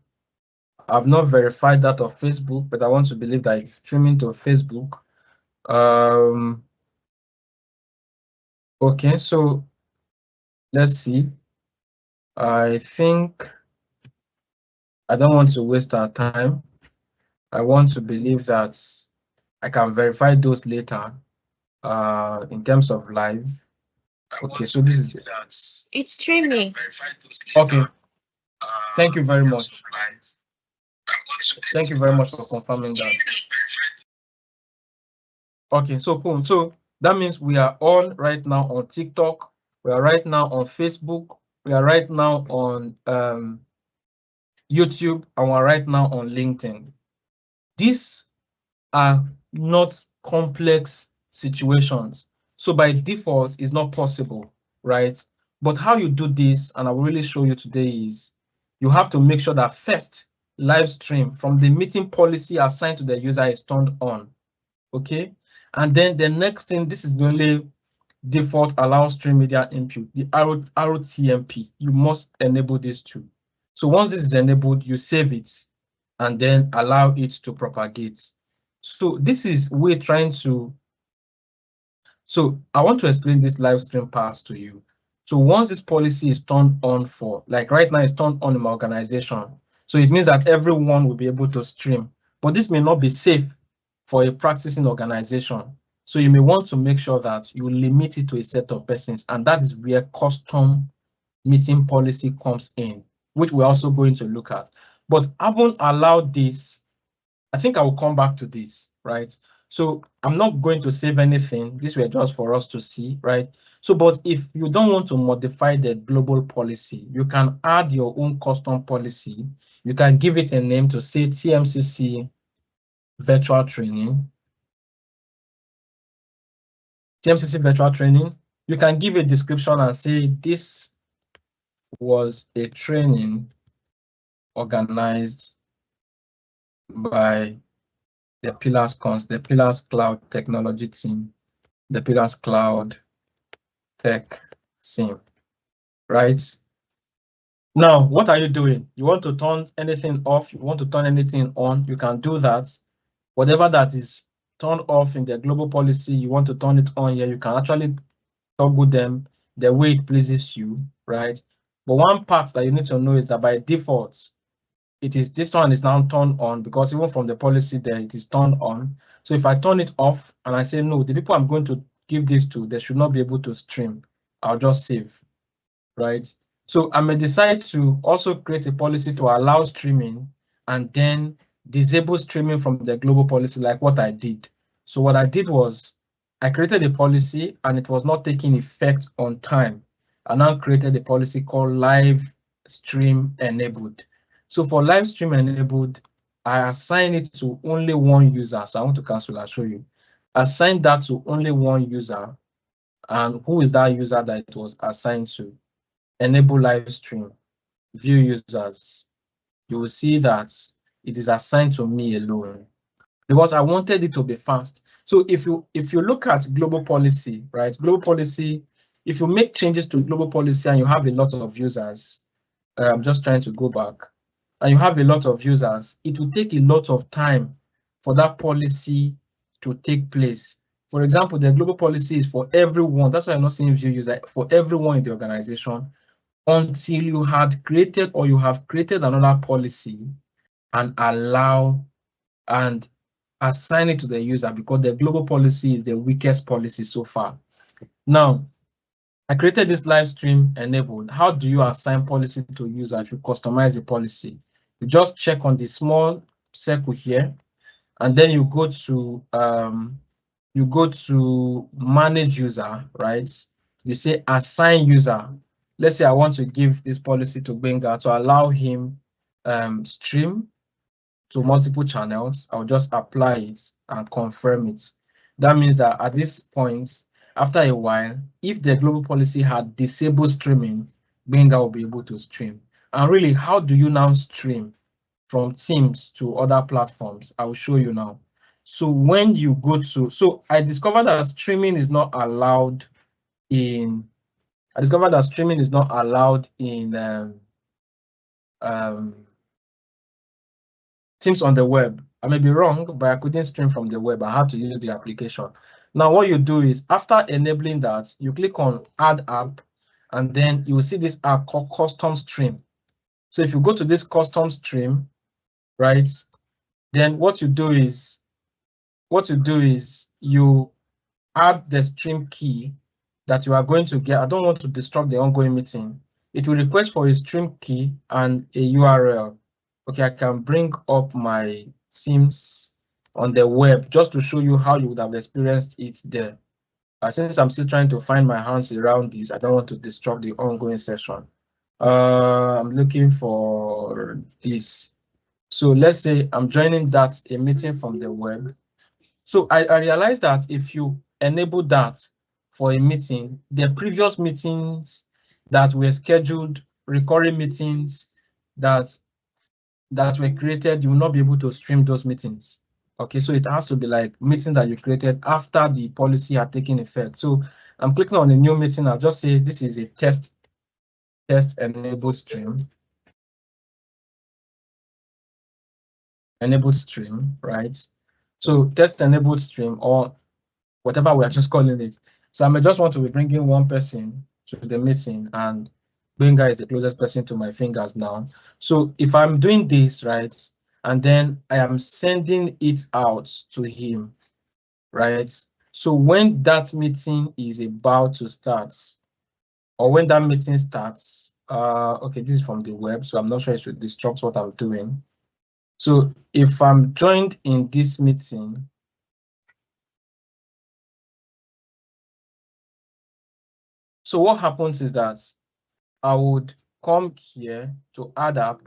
I've not verified that of Facebook, but I want to believe that it's streaming to Facebook. Okay, so let's see. I think I don't want to waste our time. I want to believe that I can verify those later in terms of live. Okay, so this is It's streaming. okay. Thank you very much. Thank you very much for confirming that. Okay, so cool. So That means we are on right now on TikTok, we are right now on Facebook, we are right now on YouTube, and we're right now on LinkedIn. These are not complex situations. So by default, it's not possible, right? But how you do this, and I will really show you today, is you have to make sure that first, live stream from the meeting policy assigned to the user is turned on, okay? And then the next thing, this is the only default allow stream media input, the ROTMP. You must enable this too. So once this is enabled, you save it and then allow it to propagate. So this is we're trying to. So I want to explain this live stream pass to you. So once this policy is turned on for, like right now, it's turned on in my organization. So it means that everyone will be able to stream, but this may not be safe for a practicing organization. So you may want to make sure that you limit it to a set of persons, and that is where custom meeting policy comes in, which we're also going to look at. But having allowed this, I think I will come back to this, right? So I'm not going to save anything. This were just for us to see, right? So, but if you don't want to modify the global policy, you can add your own custom policy. You can give it a name to say TMCC virtual training. TMCC virtual training. You can give a description and say this was a training organized by the Pillars Cloud Technology team, the Pillars Cloud Tech team, right? Now, what are you doing? You want to turn anything off? You want to turn anything on? You can do that. Whatever that is turned off in the global policy, you want to turn it on here, you can actually toggle them the way it pleases you, right? But one part that you need to know is that by default, this one is now turned on, because even from the policy there, it is turned on. So if I turn it off and I say, no, the people I'm going to give this to, they should not be able to stream, I'll just save, right? So I may decide to also create a policy to allow streaming and then disable streaming from the global policy, like what I did. So what I did was I created a policy and it was not taking effect on time. I now created a policy called live stream enabled. So for live stream enabled, I assign it to only one user. So I want to cancel, I'll show you. Assign that to only one user. And who is that user that it was assigned to? Enable live stream, view users. You will see that it is assigned to me alone because I wanted it to be fast. So if you look at global policy, right? Global policy, if you make changes to global policy and you have a lot of users, I'm just trying to go back, and you have a lot of users, it will take a lot of time for that policy to take place. For example, the global policy is for everyone. That's why I'm not saying view user, for everyone in the organization, until you had created or you have created another policy and allow and assign it to the user, because the global policy is the weakest policy so far. Now, I created this live stream enabled. How do you assign policy to user if you customize the policy? You just check on the small circle here, and then you go to manage user, right? You say assign user. Let's say I want to give this policy to Benga to allow him stream to multiple channels. I'll just apply it and confirm it. That means that at this point, after a while, if the global policy had disabled streaming, Benga will be able to stream. And really, how do you now stream from Teams to other platforms? I will show you now. So when you go to, so I discovered that streaming is not allowed in, Teams on the web. I may be wrong, but I couldn't stream from the web. I had to use the application. Now, what you do is after enabling that, you click on Add App, and then you will see this app called Custom Stream. So if you go to this Custom Stream, right, then what you do is you add the stream key that you are going to get. I don't want to disrupt the ongoing meeting. It will request for a stream key and a URL. Okay, I can bring up my Teams on the web just to show you how you would have experienced it there. Since I'm still trying to find my hands around this, I don't want to disrupt the ongoing session. I'm looking for this. So let's say I'm joining that a meeting from the web. So I realized that if you enable that for a meeting, the previous meetings that were scheduled, recurring meetings that were created, you will not be able to stream those meetings. Okay, so it has to be like meeting that you created after the policy had taken effect. So I'm clicking on a new meeting. I'll just say this is a test enabled stream. Enabled stream, right? So test enabled stream, or whatever we are just calling it. So I may just want to be bringing one person to the meeting, and Benga is the closest person to my fingers now. So if I'm doing this, right, and then I am sending it out to him, right? So when that meeting is about to start, or when that meeting starts, okay, this is from the web, so I'm not sure it should disrupt what I'm doing. So if I'm joined in this meeting, so what happens is that I would come here to add up,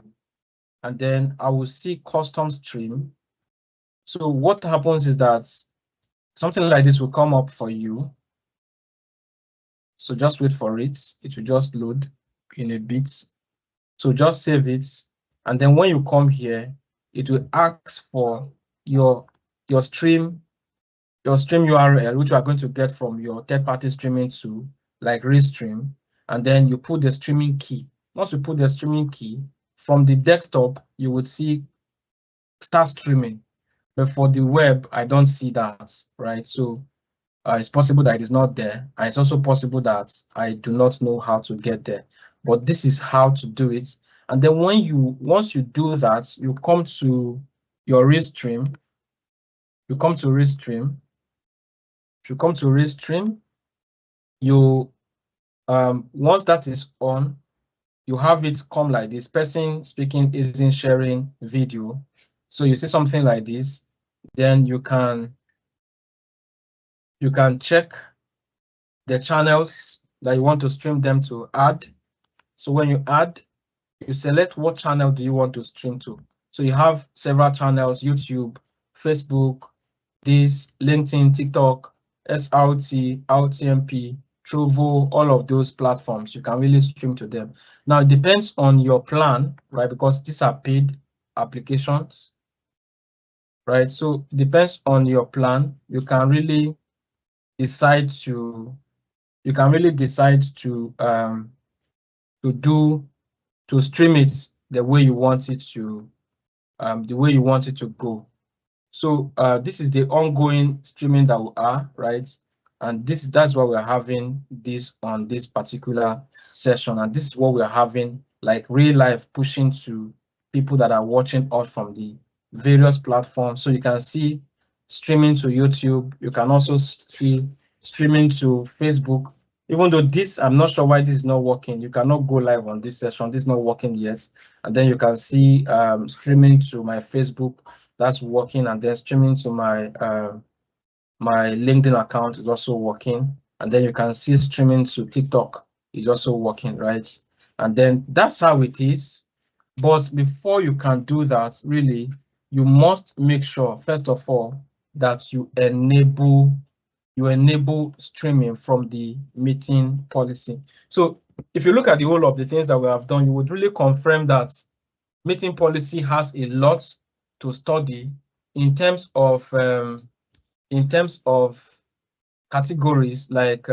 and then I will see custom stream. So what happens is that something like this will come up for you. So just wait for it. It will just load in a bit. So just save it. And then when you come here, it will ask for your stream URL, which you are going to get from your third-party streaming tool, like Restream, and then you put the streaming key. Once you put the streaming key, from the desktop, you would see start streaming. But for the web, I don't see that, right? So it's possible that it is not there. And it's also possible that I do not know how to get there. But this is how to do it. And then once you do that, you come to your Restream. You come to Restream. If you come to Restream, you once that is on, you have it come like this. Person speaking isn't sharing video. So you see something like this, then you can check the channels that you want to stream them to add. So when you add, you select what channel do you want to stream to. So you have several channels: YouTube, Facebook, this, LinkedIn, TikTok, SRT, RTMP, Trovo, all of those platforms. You can really stream to them. Now it depends on your plan, right? Because these are paid applications, right? So it depends on your plan. You can really decide to stream it the way you want it to go. So this is the ongoing streaming that we are, right? And that's why we're having this on this particular session, and this is what we're having, like real life, pushing to people that are watching us from the various platforms. So you can see streaming to YouTube. You can also see streaming to Facebook. Even though this, I'm not sure why this is not working. You cannot go live on this session. This is not working yet. And then you can see streaming to my Facebook. That's working. And then streaming to my my LinkedIn account is also working. And then you can see streaming to TikTok is also working, right? And then that's how it is. But before you can do that, really, you must make sure, first of all, that you enable streaming from the meeting policy. So if you look at the whole of the things that we have done, you would really confirm that meeting policy has a lot to study in terms of categories, like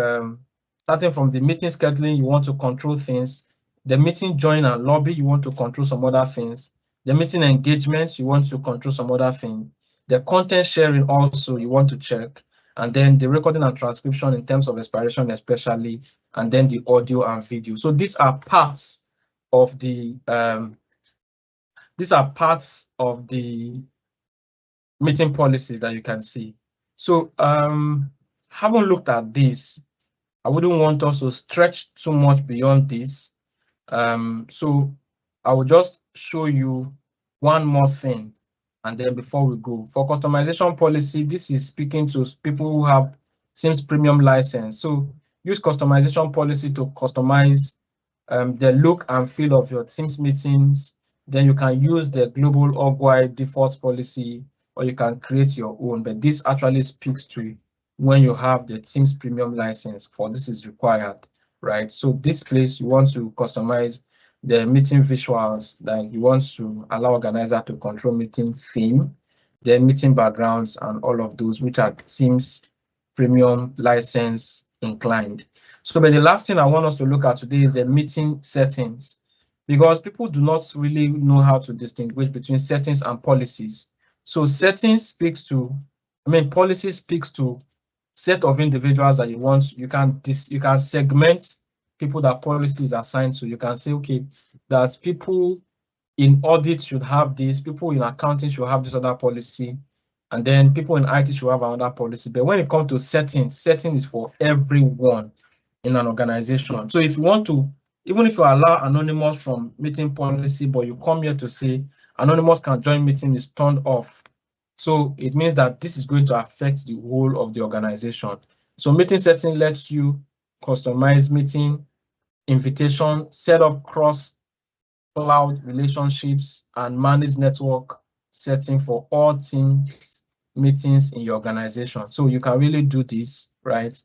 starting from the meeting scheduling, you want to control things. The meeting join and lobby, you want to control some other things. The meeting engagements, you want to control some other thing. The content sharing also, you want to check. And then the recording and transcription in terms of expiration especially, and then the audio and video. So these are parts of the meeting policies that you can see. So having looked at this, I wouldn't want us to stretch too much beyond this. So I will just show you one more thing, and then before we go, for customization policy, this is speaking to people who have Teams premium license. So use customization policy to customize the look and feel of your Teams meetings. Then you can use the global org-wide default policy, or you can create your own. But this actually speaks to when you have the Teams premium license for this is required, right? So this place you want to customize the meeting visuals, that you want to allow organizer to control meeting theme, the meeting backgrounds, and all of those, which are Teams premium license inclined. So, but the last thing I want us to look at today is the meeting settings, because people do not really know how to distinguish between settings and policies. So settings speaks to, policy speaks to set of individuals that you want. You can segment people that policy is assigned to. You can say, okay, that people in audit should have this, people in accounting should have this other policy, and then people in IT should have another policy. But when it comes to settings, setting is for everyone in an organization. So if you want to, even if you allow anonymous from meeting policy, but you come here to say anonymous can join meeting is turned off. So it means that this is going to affect the whole of the organization. So meeting setting lets you customize meeting invitation, set up cross cloud relationships, and manage network setting for all teams meetings in your organization. So you can really do this, right?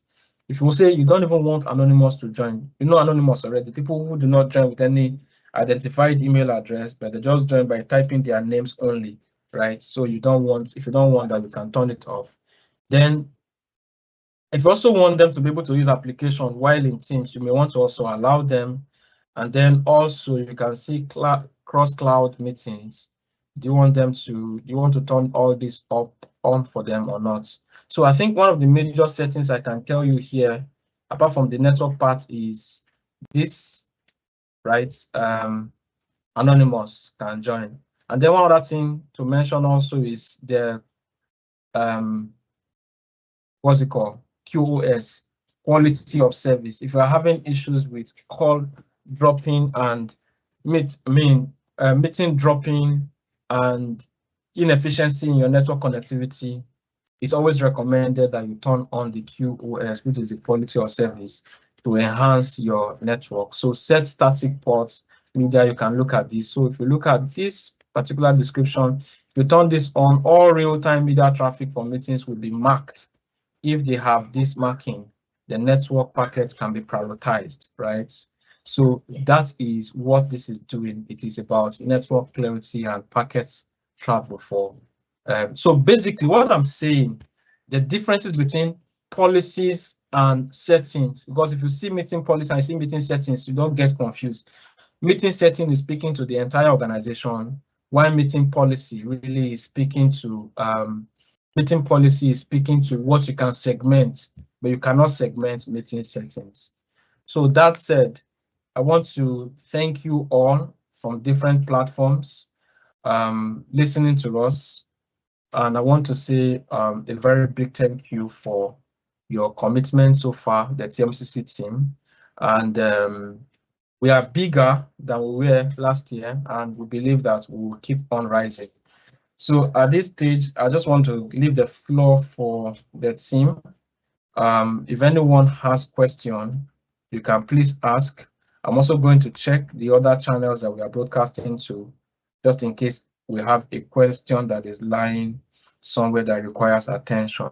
If you say you don't even want anonymous to join, you know anonymous already, people who do not join with any identified email address, but they just join by typing their names only, right? So you don't want, if you don't want that, you can turn it off. Then if you also want them to be able to use application while in Teams, you may want to also allow them. And then also you can see cross cloud meetings. Do you want to turn all this on for them or not? So I think one of the major settings I can tell you here, apart from the network part, is this, right? Anonymous can join. And then one other thing to mention also is the what's it called? QoS, quality of service. If you're having issues with call dropping and meeting dropping and inefficiency in your network connectivity, it's always recommended that you turn on the QoS, which is the quality of service, to enhance your network. So set static ports media, you can look at this. So if you look at this particular description, if you turn this on, all real-time media traffic for meetings will be marked. If they have this marking, the network packets can be prioritized, right? So that is what this is doing. It is about network clarity and packets travel for. So basically what I'm saying, the differences between policies and settings, because if you see meeting policy and you see meeting settings, you don't get confused. Meeting setting is speaking to the entire organization, while meeting policy really is speaking to meeting policy is speaking to what you can segment, but you cannot segment meeting settings. So that said, I want to thank you all from different platforms listening to us. And I want to say a very big thank you for your commitment so far, the TMCC team. And we are bigger than we were last year, and we believe that we will keep on rising. So at this stage, I just want to leave the floor for the team. If anyone has question, you can please ask. I'm also going to check the other channels that we are broadcasting to, just in case we have a question that is lying somewhere that requires attention.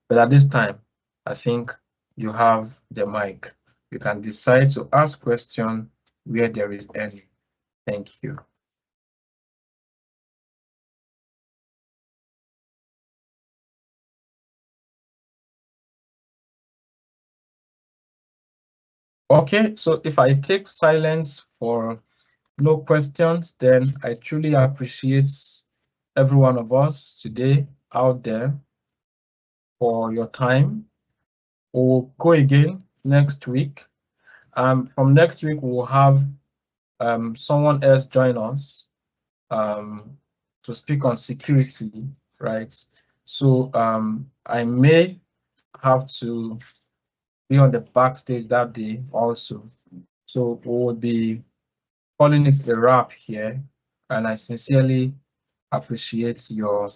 But at this time, I think you have the mic. You can decide to ask question where there is any. Thank you. Okay, so if I take silence for no questions, then I truly appreciate every one of us today out there for your time. We'll go again next week. From next week, we'll have someone else join us to speak on security, right? So I may have to be on the backstage that day also. So we will be calling it a wrap here, and I sincerely appreciate your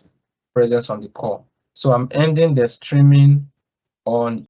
presence on the call. So I'm ending the streaming on